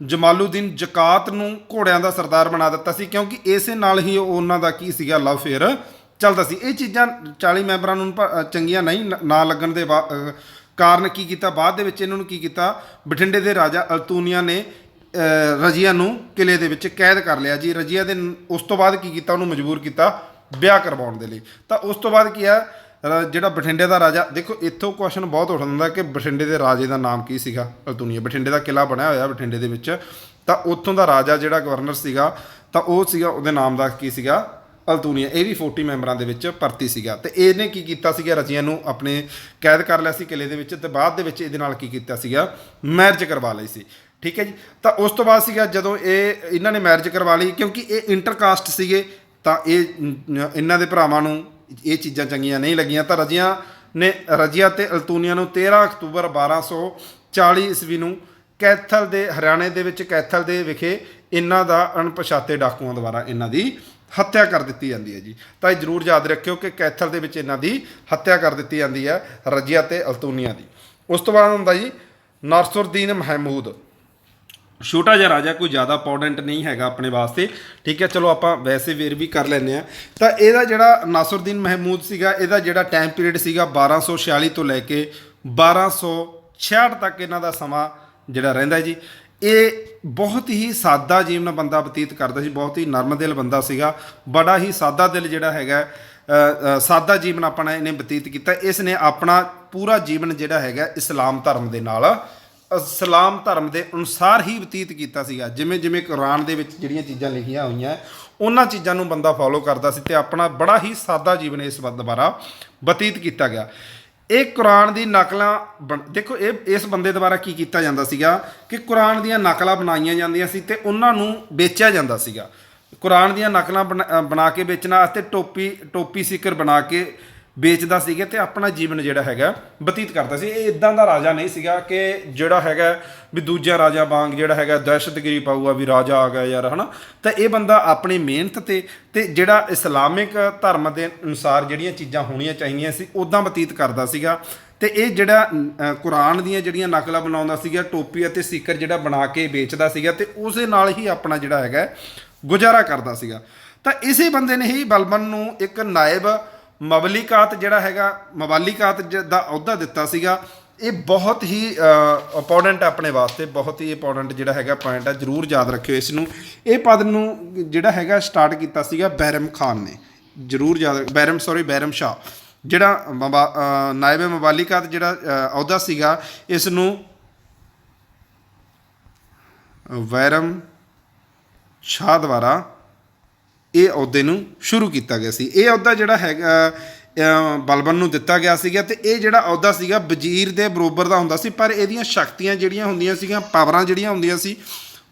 ਜਮਾਲੂਦੀਨ ਜਕਾਤ ਨੂੰ ਘੋੜਿਆਂ ਦਾ ਸਰਦਾਰ ਬਣਾ ਦਿੱਤਾ ਸੀ, ਕਿਉਂਕਿ ਇਸੇ ਨਾਲ ਹੀ ਉਹਨਾਂ ਦਾ ਕੀ ਸੀਗਾ ਲਵ ਫੇਅਰ ਚੱਲਦਾ ਸੀ। ਇਹ ਚੀਜ਼ਾਂ 40 ਮੈਂਬਰਾਂ ਨੂੰ ਚੰਗੀਆਂ ਨਹੀਂ ਨਾ ਲੱਗਣ ਦੇ ਕਾਰਨ ਕੀ ਕੀਤਾ, ਬਾਅਦ ਦੇ ਵਿੱਚ ਇਹਨਾਂ ਨੂੰ ਕੀ ਕੀਤਾ, ਬਠਿੰਡੇ ਦੇ ਰਾਜਾ ਅਲਤੂਨੀਆ ਨੇ ਰਜ਼ੀਆ ਨੂੰ ਕਿਲੇ ਦੇ ਵਿੱਚ ਕੈਦ ਕਰ ਲਿਆ ਜੀ। ਰਜ਼ੀਆ ਦੇ ਉਸ ਤੋਂ ਬਾਅਦ ਕੀ ਕੀਤਾ, ਉਹਨੂੰ ਮਜਬੂਰ ਕੀਤਾ ਵਿਆਹ ਕਰਵਾਉਣ ਦੇ ਲਈ। ਤਾਂ ਉਸ ਤੋਂ ਬਾਅਦ ਕੀ ਆ, ਜਿਹੜਾ ਬਠਿੰਡੇ ਦਾ ਰਾਜਾ, ਦੇਖੋ ਇੱਥੋਂ ਕੁਐਸਚਨ ਬਹੁਤ ਉੱਠ ਜਾਂਦਾ ਕਿ ਬਠਿੰਡੇ ਦੇ ਰਾਜੇ ਦਾ ਨਾਮ ਕੀ ਸੀਗਾ, ਅਲਤੂਨੀਆ। ਬਠਿੰਡੇ ਦਾ ਕਿਲਾ ਬਣਿਆ ਹੋਇਆ ਬਠਿੰਡੇ ਦੇ ਵਿੱਚ, ਤਾਂ ਉੱਥੋਂ ਦਾ ਰਾਜਾ ਜਿਹੜਾ ਗਵਰਨਰ ਸੀਗਾ ਤਾਂ ਉਹ ਸੀਗਾ, ਉਹਦੇ ਨਾਮ ਦਾ ਕੀ ਸੀਗਾ, ਅਲਤੂਨੀਆ। ਇਹ ਵੀ 40 ਮੈਂਬਰਾਂ ਦੇ ਵਿੱਚ ਭਰਤੀ ਸੀਗਾ। ਤੇ ਇਹਨੇ ਕੀ ਕੀਤਾ ਸੀਗਾ, ਰਜ਼ੀਆ ਨੂੰ ਆਪਣੇ ਕੈਦ ਕਰ ਲਿਆ ਸੀ ਕਿਲੇ ਦੇ ਵਿੱਚ, ਤੇ ਬਾਅਦ ਦੇ ਵਿੱਚ ਇਹਦੇ ਨਾਲ ਕੀ ਕੀਤਾ ਸੀਗਾ, ਮੈਰਿਜ ਕਰਵਾ ਲਈ ਸੀ, ਠੀਕ ਹੈ ਜੀ। ਤਾਂ ਉਸ ਤੋਂ ਬਾਅਦ ਸੀਗਾ ਜਦੋਂ ਇਹਨਾਂ ਨੇ ਮੈਰਿਜ ਕਰਵਾ ਲਈ, ਕਿਉਂਕਿ ਇਹ ਇੰਟਰਕਾਸਟ ਸੀਗੇ, ਤਾਂ ਇਹ ਇਹਨਾਂ ਦੇ ਭਰਾਵਾਂ ਨੂੰ ਇਹ ਚੀਜ਼ਾਂ ਚੰਗੀਆਂ ਨਹੀਂ ਲੱਗੀਆਂ। ਤਾਂ ਰਜ਼ੀਆ ਤੇ ਅਲਤੂਨੀਆ ਨੂੰ 13 ਅਕਤੂਬਰ 1240 ਈਸਵੀ ਨੂੰ ਕੈਥਲ ਦੇ ਹਰਿਆਣੇ ਦੇ ਵਿੱਚ ਕੈਥਲ ਦੇ ਵਿਖੇ ਇਹਨਾਂ ਦਾ ਅਣਪਛਾਤੇ ਡਾਕੂਆਂ ਦੁਆਰਾ ਇਹਨਾਂ ਦੀ ਹੱਤਿਆ ਕਰ ਦਿੱਤੀ ਜਾਂਦੀ ਹੈ ਜੀ। ਤਾਂ ਇਹ ਜ਼ਰੂਰ ਯਾਦ ਰੱਖਿਓ ਕਿ ਕੈਥਲ ਦੇ ਵਿੱਚ ਇਹਨਾਂ ਦੀ ਹੱਤਿਆ ਕਰ ਦਿੱਤੀ ਜਾਂਦੀ ਹੈ, ਰਜ਼ੀਆ ਤੇ ਅਲਤੂਨੀਆ ਦੀ। ਉਸ ਤੋਂ ਬਾਅਦ ਹੁੰਦਾ ਜੀ ਨਾਸਰੁਦੀਨ ਮਹਿਮੂਦ, ਛੋਟਾ ਜਿਹਾ ਰਾਜਾ, ਕੋਈ ਜ਼ਿਆਦਾ ਇੰਪੋਰਟੈਂਟ ਨਹੀਂ ਹੈਗਾ ਆਪਣੇ ਵਾਸਤੇ, ਠੀਕ ਹੈ। ਚਲੋ ਆਪਾਂ ਵੈਸੇ ਵੇਰ ਵੀ ਕਰ ਲੈਂਦੇ ਹਾਂ। ਤਾਂ ਇਹਦਾ ਜਿਹੜਾ ਨਾਸਰੁਦੀਨ ਮਹਿਮੂਦ ਸੀਗਾ, ਇਹਦਾ ਜਿਹੜਾ ਟਾਈਮ ਪੀਰੀਅਡ ਸੀਗਾ 1246 ਤੋਂ ਲੈ ਕੇ 1266 ਤੱਕ ਇਹਨਾਂ ਦਾ ਸਮਾਂ ਜਿਹੜਾ ਰਹਿੰਦਾ ਜੀ। ਇਹ ਬਹੁਤ ਹੀ ਸਾਦਾ ਜੀਵਨ ਬੰਦਾ ਬਤੀਤ ਕਰਦਾ ਸੀ, ਬਹੁਤ ਹੀ ਨਰਮ ਦਿਲ ਬੰਦਾ ਸੀਗਾ, ਬੜਾ ਹੀ ਸਾਦਾ ਦਿਲ ਜਿਹੜਾ ਹੈਗਾ, ਸਾਦਾ ਜੀਵਨ ਆਪਣਾ ਇਹਨੇ ਬਤੀਤ ਕੀਤਾ। ਇਸ ਨੇ ਆਪਣਾ ਪੂਰਾ ਜੀਵਨ ਜਿਹੜਾ ਹੈਗਾ ਇਸਲਾਮ ਧਰਮ ਦੇ ਨਾਲ, ਇਸਲਾਮ ਧਰਮ ਦੇ ਅਨੁਸਾਰ ਹੀ ਬਤੀਤ ਕੀਤਾ ਸੀਗਾ। ਜਿਵੇਂ ਜਿਵੇਂ ਕੁਰਾਨ ਦੇ ਵਿੱਚ ਜਿਹੜੀਆਂ ਚੀਜ਼ਾਂ ਲਿਖੀਆਂ ਹੋਈਆਂ ਉਹਨਾਂ ਚੀਜ਼ਾਂ ਨੂੰ ਬੰਦਾ ਫੋਲੋ ਕਰਦਾ ਸੀ, ਤੇ ਆਪਣਾ ਬੜਾ ਹੀ ਸਾਦਾ ਜੀਵਨ ਇਸ ਦੁਆਰਾ ਬਤੀਤ ਕੀਤਾ ਗਿਆ। ਇਹ ਕੁਰਾਨ ਦੀ ਨਕਲਾਂ ਦੇਖੋ, ਇਹ ਇਸ ਬੰਦੇ ਦੁਆਰਾ ਕੀ ਕੀਤਾ ਜਾਂਦਾ ਸੀਗਾ ਕਿ ਕੁਰਾਨ ਦੀਆਂ ਨਕਲਾਂ ਬਣਾਈਆਂ ਜਾਂਦੀਆਂ ਸੀ ਤੇ ਉਹਨਾਂ ਨੂੰ ਵੇਚਿਆ ਜਾਂਦਾ ਸੀਗਾ। ਕੁਰਾਨ ਦੀਆਂ ਨਕਲਾਂ ਬਣਾ ਕੇ ਵੇਚਣਾ ਅਤੇ ਟੋਪੀ ਸਿਕਰ ਬਣਾ ਕੇ ਵੇਚਦਾ ਸੀਗਾ ਤੇ ਆਪਣਾ ਜੀਵਨ ਜਿਹੜਾ ਹੈਗਾ ਬਤੀਤ ਕਰਦਾ ਸੀ। ਇਹ ਇਦਾਂ ਦਾ ਰਾਜਾ ਨਹੀਂ ਸੀਗਾ ਕਿ ਜਿਹੜਾ ਹੈਗਾ ਵੀ ਦੂਜਿਆਂ ਰਾਜਾ ਵਾਂਗ ਜਿਹੜਾ ਹੈਗਾ ਦਹਿਸ਼ਤਗਰੀ ਪਾਊਗਾ ਵੀ ਰਾਜਾ ਆ ਗਿਆ ਯਾਰ, ਹੈ ਨਾ। ਤਾਂ ਇਹ ਬੰਦਾ ਆਪਣੀ ਮਿਹਨਤ ਤੇ ਜਿਹੜਾ ਇਸਲਾਮਿਕ ਧਰਮ ਦੇ ਅਨੁਸਾਰ ਜਿਹੜੀਆਂ ਚੀਜ਼ਾਂ ਹੋਣੀਆਂ ਚਾਹੀਦੀਆਂ ਸੀ ਉੱਦਾਂ ਬਤੀਤ ਕਰਦਾ ਸੀਗਾ। ਤੇ ਇਹ ਜਿਹੜਾ ਕੁਰਾਨ ਦੀਆਂ ਜਿਹੜੀਆਂ ਨਕਲਾਂ ਬਣਾਉਂਦਾ ਸੀਗਾ, ਟੋਪੀ ਅਤੇ ਸਿਕਰ ਜਿਹੜਾ ਬਣਾ ਕੇ ਵੇਚਦਾ ਸੀਗਾ ਤੇ ਉਸੇ ਨਾਲ ਹੀ ਆਪਣਾ ਜਿਹੜਾ ਹੈਗਾ ਗੁਜ਼ਾਰਾ ਕਰਦਾ ਸੀਗਾ। ਤਾਂ ਇਸੇ ਬੰਦੇ ਨੇ ਹੀ ਬਲਬਨ ਨੂੰ ਇੱਕ ਨਾਇਬ ਮਵਾਲੀਕਾਤ ਜਿਹੜਾ ਹੈਗਾ, ਮਵਾਲੀਕਾਤ ਦਾ ਅਹੁਦਾ ਦਿੱਤਾ ਸੀਗਾ। ਇਹ ਬਹੁਤ ਹੀ ਇੰਪੋਰਟੈਂਟ ਆਪਣੇ ਵਾਸਤੇ, ਬਹੁਤ ਹੀ ਇੰਪੋਰਟੈਂਟ ਜਿਹੜਾ ਹੈਗਾ ਪੁਆਇੰਟ ਹੈ, ਜ਼ਰੂਰ ਯਾਦ ਰੱਖਿਓ ਇਸ ਨੂੰ। ਇਹ ਪਦ ਨੂੰ ਜਿਹੜਾ ਹੈਗਾ ਸਟਾਰਟ ਕੀਤਾ ਸੀਗਾ ਬੈਰਮ ਖਾਨ ਨੇ, ਜ਼ਰੂਰ ਯਾਦ, ਬੈਰਮ ਸ਼ਾਹ ਜਿਹੜਾ ਨਾਇਬ ਮਵਾਲੀਕਾਤ ਜਿਹੜਾ ਅਹੁਦਾ ਸੀਗਾ, ਇਸ ਨੂੰ ਬੈਰਮ ਸ਼ਾਹ ਦੁਆਰਾ ਇਹ ਅਹੁਦੇ ਨੂੰ ਸ਼ੁਰੂ ਕੀਤਾ ਗਿਆ ਸੀ। ਇਹ ਅਹੁਦਾ ਜਿਹੜਾ ਹੈਗਾ ਬਲਬਨ ਨੂੰ ਦਿੱਤਾ ਗਿਆ ਸੀਗਾ ਤੇ ਇਹ ਜਿਹੜਾ ਅਹੁਦਾ ਸੀਗਾ ਵਜ਼ੀਰ ਦੇ ਬਰਾਬਰ ਦਾ ਹੁੰਦਾ ਸੀ, ਪਰ ਇਹਦੀਆਂ ਸ਼ਕਤੀਆਂ ਜਿਹੜੀਆਂ ਹੁੰਦੀਆਂ ਸੀਗੀਆਂ, ਪਾਵਰਾਂ ਜਿਹੜੀਆਂ ਹੁੰਦੀਆਂ ਸੀ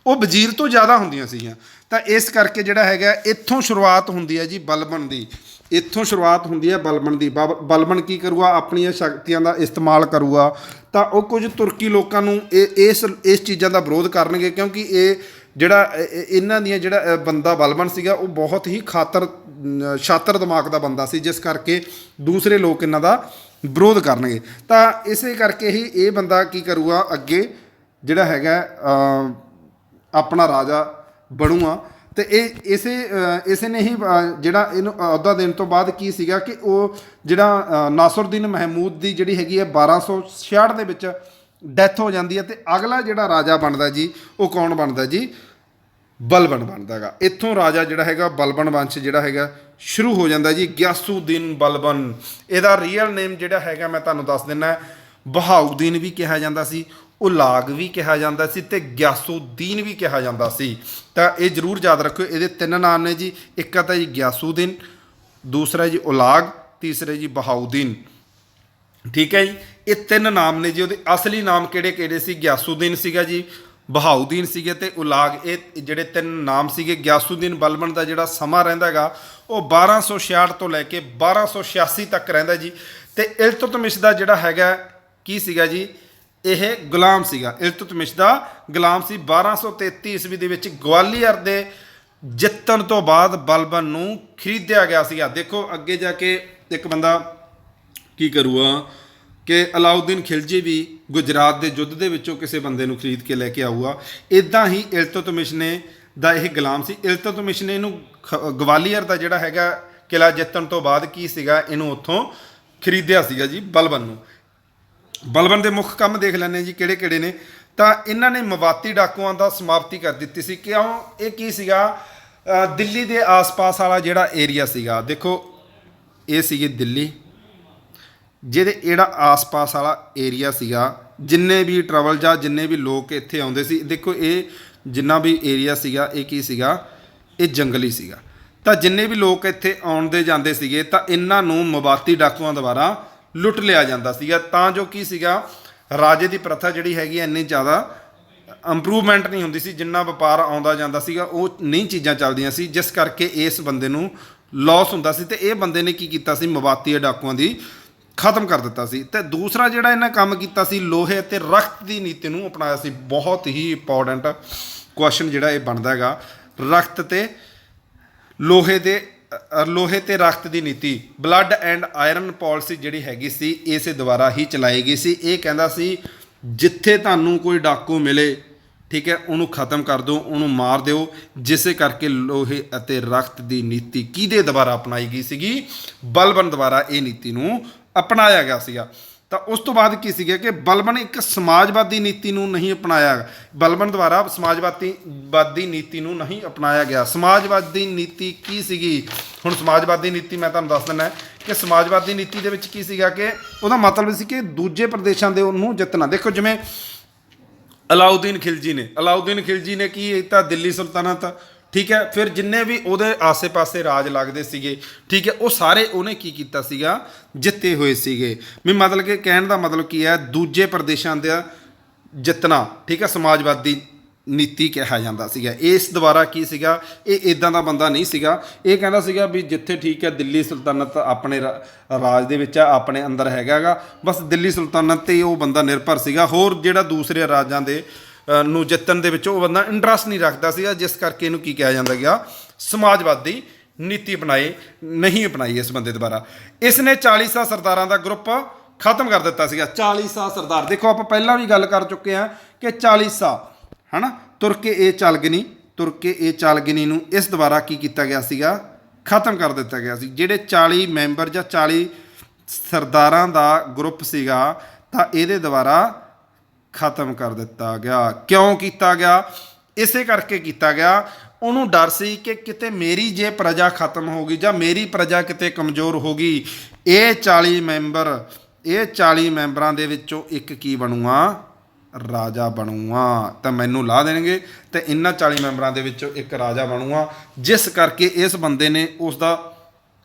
ਉਹ ਵਜ਼ੀਰ ਤੋਂ ਜ਼ਿਆਦਾ ਹੁੰਦੀਆਂ ਸੀਗੀਆਂ। ਤਾਂ ਇਸ ਕਰਕੇ ਜਿਹੜਾ ਹੈਗਾ ਇੱਥੋਂ ਸ਼ੁਰੂਆਤ ਹੁੰਦੀ ਹੈ ਜੀ ਬਲਬਨ ਦੀ, ਇੱਥੋਂ ਸ਼ੁਰੂਆਤ ਹੁੰਦੀ ਹੈ ਬਲਬਨ ਦੀ। ਬਲਬਨ ਕੀ ਕਰੂਗਾ, ਆਪਣੀਆਂ ਸ਼ਕਤੀਆਂ ਦਾ ਇਸਤੇਮਾਲ ਕਰੂਗਾ। ਤਾਂ ਉਹ ਕੁਝ ਤੁਰਕੀ ਲੋਕਾਂ ਨੂੰ ਇਸ ਚੀਜ਼ਾਂ ਦਾ ਵਿਰੋਧ ਕਰਨਗੇ, ਕਿਉਂਕਿ ਇਹ ਜਿਹੜਾ ਇਹਨਾਂ ਦੀਆਂ ਜਿਹੜਾ ਬੰਦਾ ਬਲਬਨ ਸੀਗਾ ਉਹ ਬਹੁਤ ਹੀ ਸ਼ਾਤਰ ਦਿਮਾਗ ਦਾ ਬੰਦਾ ਸੀ, ਜਿਸ ਕਰਕੇ ਦੂਸਰੇ ਲੋਕ ਇਹਨਾਂ ਦਾ ਵਿਰੋਧ ਕਰਨਗੇ। ਤਾਂ ਇਸੇ ਕਰਕੇ ਹੀ ਇਹ ਬੰਦਾ ਕੀ ਕਰੂਗਾ, ਅੱਗੇ ਜਿਹੜਾ ਹੈਗਾ ਆਪਣਾ ਰਾਜਾ ਬਣੂਗਾ। ਤੇ ਇਹ ਇਸੇ ਨੇ ਹੀ ਜਿਹੜਾ ਇਹਨੂੰ ਅਹੁਦਾ ਦੇਣ ਤੋਂ ਬਾਅਦ ਕੀ ਸੀਗਾ ਕਿ ਉਹ ਜਿਹੜਾ ਨਾਸਰੁਦੀਨ ਮਹਿਮੂਦ ਦੀ ਜਿਹੜੀ ਹੈਗੀ ਹੈ 1266 ਦੇ ਵਿੱਚ ਡੈਥ ਹੋ ਜਾਂਦੀ ਹੈ। ਤੇ ਅਗਲਾ ਜਿਹੜਾ ਰਾਜਾ ਬਣਦਾ ਜੀ ਉਹ ਕੌਣ ਬਣਦਾ ਜੀ, ਬਲਬਨ ਬਣਦਾ ਹੈਗਾ। ਇੱਥੋਂ ਰਾਜਾ ਜਿਹੜਾ ਹੈਗਾ ਬਲਬਨ ਵੰਸ਼ ਜਿਹੜਾ ਹੈਗਾ ਸ਼ੁਰੂ ਹੋ ਜਾਂਦਾ ਜੀ, ਗਿਆਸੂਦੀਨ ਬਲਬਨ। ਇਹਦਾ ਰੀਅਲ ਨੇਮ ਜਿਹੜਾ ਹੈਗਾ ਮੈਂ ਤੁਹਾਨੂੰ ਦੱਸ ਦਿੰਦਾ, ਬਹਾਉਦੀਨ ਵੀ ਕਿਹਾ ਜਾਂਦਾ ਸੀ, ਉਲਾਗ ਵੀ ਕਿਹਾ ਜਾਂਦਾ ਸੀ ਤੇ ਗਿਆਸੂਦੀਨ ਵੀ ਕਿਹਾ ਜਾਂਦਾ ਸੀ। ਤਾਂ ਇਹ ਜ਼ਰੂਰ ਯਾਦ ਰੱਖਿਓ, ਇਹਦੇ 3 ਨਾਮ ਨੇ ਜੀ। ਇੱਕ ਤਾਂ ਜੀ ਗਿਆਸੂਦੀਨ, ਦੂਸਰਾ ਜੀ ਉਲਾਗ, ਤੀਸਰਾ ਜੀ ਬਹਾਉਦੀਨ, ਠੀਕ ਹੈ ਜੀ। ਇਹ 3 ਨਾਮ ਨੇ ਜੀ। ਉਹਦੇ ਅਸਲੀ ਨਾਮ ਕਿਹੜੇ ਕਿਹੜੇ ਸੀ, ਗਿਆਸੂਦੀਨ ਸੀਗਾ ਜੀ, ਬਹਾਉਦੀਨ ਸੀਗੇ ਤੇ ਉਲਾਗ, ਇਹ ਜਿਹੜੇ ਤਿੰਨ ਨਾਮ ਸੀਗੇ। ਗਿਆਸੁਦੀਨ ਬਲਬਨ ਦਾ ਜਿਹੜਾ ਸਮਾਂ ਰਹਿੰਦਾ ਹੈਗਾ ਉਹ 1266 ਤੋਂ ਲੈ ਕੇ 1286 ਤੱਕ ਰਹਿੰਦਾ ਜੀ। ਤੇ ਇਲਤੁਤਮਿਸ਼ ਦਾ ਜਿਹੜਾ ਹੈਗਾ ਕੀ ਸੀਗਾ ਜੀ, ਇਹ ਗੁਲਾਮ ਸੀਗਾ। ਇਲਤੁਤਮਿਸ਼ ਦਾ ਗੁਲਾਮ ਸੀ। 1233 ਈਸਵੀ ਦੇ ਵਿੱਚ ਗਵਾਲੀਅਰ ਦੇ ਜਿੱਤਣ ਤੋਂ ਬਾਅਦ ਬਲਬਨ ਨੂੰ ਖਰੀਦਿਆ ਗਿਆ ਸੀਗਾ। ਦੇਖੋ ਅੱਗੇ ਜਾ ਕੇ ਇੱਕ ਬੰਦਾ ਕੀ ਕਰੂਗਾ ਕਿ ਅਲਾਉਦੀਨ ਖਿਲਜੀ ਵੀ ਗੁਜਰਾਤ ਦੇ ਯੁੱਧ ਦੇ ਵਿੱਚੋਂ ਕਿਸੇ ਬੰਦੇ ਨੂੰ ਖਰੀਦ ਕੇ ਲੈ ਕੇ ਆਊਗਾ। ਇੱਦਾਂ ਹੀ ਇਲਤੁਤਮਿਸ਼ ਨੇ ਦਾ ਇਹ ਗੁਲਾਮ ਸੀ। ਇਲਤੁਤਮਿਸ਼ ਨੇ ਇਹਨੂੰ ਗਵਾਲੀਅਰ ਦਾ ਜਿਹੜਾ ਹੈਗਾ ਕਿਲਾ ਜਿੱਤਣ ਤੋਂ ਬਾਅਦ ਕੀ ਸੀਗਾ, ਇਹਨੂੰ ਉੱਥੋਂ ਖਰੀਦਿਆ ਸੀਗਾ ਜੀ ਬਲਬਨ ਨੂੰ। ਬਲਬਨ ਦੇ ਮੁੱਖ ਕੰਮ ਦੇਖ ਲੈਂਦੇ ਜੀ ਕਿਹੜੇ ਕਿਹੜੇ ਨੇ। ਤਾਂ ਇਹਨਾਂ ਨੇ ਮਵਾਤੀ ਡਾਕੂਆਂ ਦਾ ਸਮਾਪਤੀ ਕਰ ਦਿੱਤੀ ਸੀ। ਕਿਉਂ? ਇਹ ਕੀ ਸੀਗਾ, ਦਿੱਲੀ ਦੇ ਆਸ-ਪਾਸ ਵਾਲਾ ਜਿਹੜਾ ਏਰੀਆ ਸੀਗਾ, ਦੇਖੋ ਇਹ ਸੀਗੀ ਦਿੱਲੀ, ਜਿਹਦੇ ਜਿਹੜਾ ਆਸ-ਪਾਸ ਵਾਲਾ ਏਰੀਆ ਸੀਗਾ, ਜਿੰਨੇ ਵੀ ਟਰੈਵਲ ਜਾਂ ਜਿੰਨੇ ਵੀ ਲੋਕ ਇੱਥੇ ਆਉਂਦੇ ਸੀ, ਦੇਖੋ ਇਹ ਜਿੰਨਾ ਵੀ ਏਰੀਆ ਸੀਗਾ ਇਹ ਕੀ ਸੀਗਾ, ਇਹ ਜੰਗਲੀ ਸੀਗਾ। ਤਾਂ ਜਿੰਨੇ ਵੀ ਲੋਕ ਇੱਥੇ ਆਉਂਦੇ ਜਾਂਦੇ ਸੀਗੇ ਤਾਂ ਇਹਨਾਂ ਨੂੰ ਮਵਾਤੀ ਡਾਕੂਆਂ ਦੁਆਰਾ ਲੁੱਟ ਲਿਆ ਜਾਂਦਾ ਸੀਗਾ। ਤਾਂ ਜੋ ਕੀ ਸੀਗਾ, ਰਾਜੇ ਦੀ ਪ੍ਰਥਾ ਜਿਹੜੀ ਹੈਗੀ ਇੰਨੀ ਜ਼ਿਆਦਾ ਇੰਪਰੂਵਮੈਂਟ ਨਹੀਂ ਹੁੰਦੀ ਸੀ। ਜਿੰਨਾ ਵਪਾਰ ਆਉਂਦਾ ਜਾਂਦਾ ਸੀਗਾ ਉਹ ਨਹੀਂ ਚੀਜ਼ਾਂ ਚੱਲਦੀਆਂ ਸੀ, ਜਿਸ ਕਰਕੇ ਇਸ ਬੰਦੇ ਨੂੰ ਲਾਸ ਹੁੰਦਾ ਸੀ। ਤੇ ਇਹ ਬੰਦੇ ਨੇ ਕੀ ਕੀਤਾ ਸੀ, ਮਵਾਤੀ ਡਾਕੂਆਂ ਦੀ ਖਤਮ ਕਰ ਦਿੱਤਾ ਸੀ। ਤੇ ਦੂਸਰਾ ਜਿਹੜਾ ਇਹਨਾਂ ਕੰਮ ਕੀਤਾ ਸੀ, ਲੋਹੇ ਅਤੇ ਰਖਤ ਦੀ ਨੀਤੀ ਨੂੰ ਅਪਣਾਇਆ ਸੀ। ਬਹੁਤ ਹੀ ਇੰਪੋਰਟੈਂਟ ਕੁਐਸਚਨ ਜਿਹੜਾ ਇਹ ਬਣਦਾ ਹੈਗਾ, ਰਖਤ ਤੇ ਲੋਹੇ ਤੇ ਰਖਤ ਦੀ ਨੀਤੀ, ਬਲੱਡ ਐਂਡ ਆਇਰਨ ਪਾਲਿਸੀ ਜਿਹੜੀ ਹੈਗੀ ਸੀ ਇਸੇ ਦੁਆਰਾ ਹੀ ਚਲਾਈ ਗਈ ਸੀ। ਇਹ ਕਹਿੰਦਾ ਸੀ ਜਿੱਥੇ ਤੁਹਾਨੂੰ ਕੋਈ ਡਾਕੂ ਮਿਲੇ, ਠੀਕ ਹੈ, ਉਹਨੂੰ ਖਤਮ ਕਰ ਦਿਓ, ਉਹਨੂੰ ਮਾਰ ਦਿਓ। ਜਿਸੇ ਕਰਕੇ ਲੋਹੇ ਅਤੇ ਰਖਤ ਦੀ ਨੀਤੀ ਕਿਹਦੇ ਦੁਆਰਾ ਅਪਣਾਈ ਗਈ ਸੀਗੀ, ਬਲਬਨ ਦੁਆਰਾ ਇਹ ਨੀਤੀ ਨੂੰ ਅਪਣਾਇਆ ਗਿਆ ਸੀਗਾ। ਤਾਂ ਉਸ ਤੋਂ ਬਾਅਦ ਕੀ ਸੀਗਾ ਕਿ ਬਲਬਨ ਇੱਕ ਸਮਾਜਵਾਦੀ ਨੀਤੀ ਨੂੰ ਨਹੀਂ ਅਪਣਾਇਆ, ਬਲਬਨ ਦੁਆਰਾ ਸਮਾਜਵਾਦੀ ਨੀਤੀ ਨੂੰ ਨਹੀਂ ਅਪਣਾਇਆ ਗਿਆ। ਸਮਾਜਵਾਦੀ ਨੀਤੀ ਕੀ ਸੀਗੀ, ਹੁਣ ਸਮਾਜਵਾਦੀ ਨੀਤੀ ਮੈਂ ਤੁਹਾਨੂੰ ਦੱਸ ਦਿੰਦਾ ਕਿ ਸਮਾਜਵਾਦੀ ਨੀਤੀ ਦੇ ਵਿੱਚ ਕੀ ਸੀਗਾ ਕਿ ਉਹਦਾ ਮਤਲਬ ਸੀ ਕਿ ਦੂਜੇ ਪ੍ਰਦੇਸ਼ਾਂ ਦੇ ਉਹਨੂੰ ਜਿੱਤਣਾ। ਦੇਖੋ ਜਿਵੇਂ ਅਲਾਉਦੀਨ ਖਿਲਜੀ ਨੇ ਕੀ ਕੀਤਾ, ਦਿੱਲੀ ਸੁਲਤਾਨਤ, ਠੀਕ ਹੈ, ਫਿਰ ਜਿੰਨੇ ਵੀ ਉਹਦੇ ਆਸੇ-ਪਾਸੇ ਰਾਜ ਲੱਗਦੇ ਸੀਗੇ, ਠੀਕ ਹੈ, ਉਹ ਸਾਰੇ ਉਹਨੇ ਕੀ ਕੀਤਾ ਸੀਗਾ, ਜਿੱਤੇ ਹੋਏ ਸੀਗੇ। ਵੀ ਮਤਲਬ ਕਿ ਕਹਿਣ ਦਾ ਮਤਲਬ ਕੀ ਹੈ, ਦੂਜੇ ਪ੍ਰਦੇਸ਼ਾਂ ਦਾ ਜਿੱਤਣਾ, ਠੀਕ ਹੈ, ਸਮਾਜਵਾਦੀ ਨੀਤੀ ਕਿਹਾ ਜਾਂਦਾ ਸੀਗਾ। ਇਸ ਦੁਆਰਾ ਕੀ ਸੀਗਾ, ਇਹ ਇਦਾਂ ਦਾ ਬੰਦਾ ਨਹੀਂ ਸੀਗਾ। ਇਹ ਕਹਿੰਦਾ ਸੀਗਾ ਵੀ ਜਿੱਥੇ ਠੀਕ ਹੈ ਦਿੱਲੀ ਸੁਲਤਾਨਤ ਆਪਣੇ ਰਾਜ ਦੇ ਵਿੱਚ ਆ, ਆਪਣੇ ਅੰਦਰ ਹੈਗਾ, ਬਸ ਦਿੱਲੀ ਸੁਲਤਾਨਤ 'ਤੇ ਉਹ ਬੰਦਾ ਨਿਰਭਰ ਸੀਗਾ। ਹੋਰ ਜਿਹੜਾ ਦੂਸਰੇ ਰਾਜਾਂ ਦੇ ਨੂੰ ਜਿੱਤਣ ਦੇ ਵਿੱਚ ਉਹ ਬੰਦਾ ਇੰਟਰਸਟ ਨਹੀਂ ਰੱਖਦਾ ਸੀਗਾ, ਜਿਸ ਕਰਕੇ ਇਹਨੂੰ ਕੀ ਕਿਹਾ ਜਾਂਦਾ ਗਿਆ, ਸਮਾਜਵਾਦੀ ਨੀਤੀ ਨਹੀਂ ਅਪਣਾਈ ਇਸ ਬੰਦੇ ਦੁਆਰਾ। ਇਸ ਨੇ 40 ਸਰਦਾਰਾਂ ਦਾ ਗਰੁੱਪ ਖਤਮ ਕਰ ਦਿੱਤਾ ਸੀਗਾ। 40 ਸਰਦਾਰ, ਦੇਖੋ ਆਪਾਂ ਪਹਿਲਾਂ ਵੀ ਗੱਲ ਕਰ ਚੁੱਕੇ ਹਾਂ ਕਿ 40 ਹੈ ਨਾ, ਤੁਰ ਕੇ ਇਹ ਚਾਲਗਿਨੀ ਨੂੰ ਇਸ ਦੁਆਰਾ ਕੀ ਕੀਤਾ ਗਿਆ ਸੀਗਾ, ਖਤਮ ਕਰ ਦਿੱਤਾ ਗਿਆ ਸੀ। ਜਿਹੜੇ 40 ਮੈਂਬਰ ਜਾਂ 40 ਸਰਦਾਰਾਂ ਦਾ ਗਰੁੱਪ ਸੀਗਾ ਤਾਂ ਇਹਦੇ ਦੁਆਰਾ ਖਤਮ ਕਰ ਦਿੱਤਾ ਗਿਆ। ਕਿਉਂ ਕੀਤਾ ਗਿਆ? ਇਸੇ ਕਰਕੇ ਕੀਤਾ ਗਿਆ, ਉਹਨੂੰ ਡਰ ਸੀ ਕਿ ਕਿਤੇ ਮੇਰੀ ਜੇ ਪ੍ਰਜਾ ਖਤਮ ਹੋ ਗਈ ਜਾਂ ਮੇਰੀ ਪ੍ਰਜਾ ਕਿਤੇ ਕਮਜ਼ੋਰ ਹੋ ਗਈ, ਇਹ 40 ਮੈਂਬਰਾਂ ਦੇ ਵਿੱਚੋਂ ਇੱਕ ਕੀ ਬਣੂਗਾ, ਰਾਜਾ ਬਣੂਗਾ, ਤਾਂ ਮੈਨੂੰ ਲਾ ਦੇਣਗੇ ਤੇ ਇਹਨਾਂ 40 ਮੈਂਬਰਾਂ ਦੇ ਵਿੱਚੋਂ ਇੱਕ ਰਾਜਾ ਬਣੂਗਾ। ਜਿਸ ਕਰਕੇ ਇਸ ਬੰਦੇ ਨੇ ਉਸ ਦਾ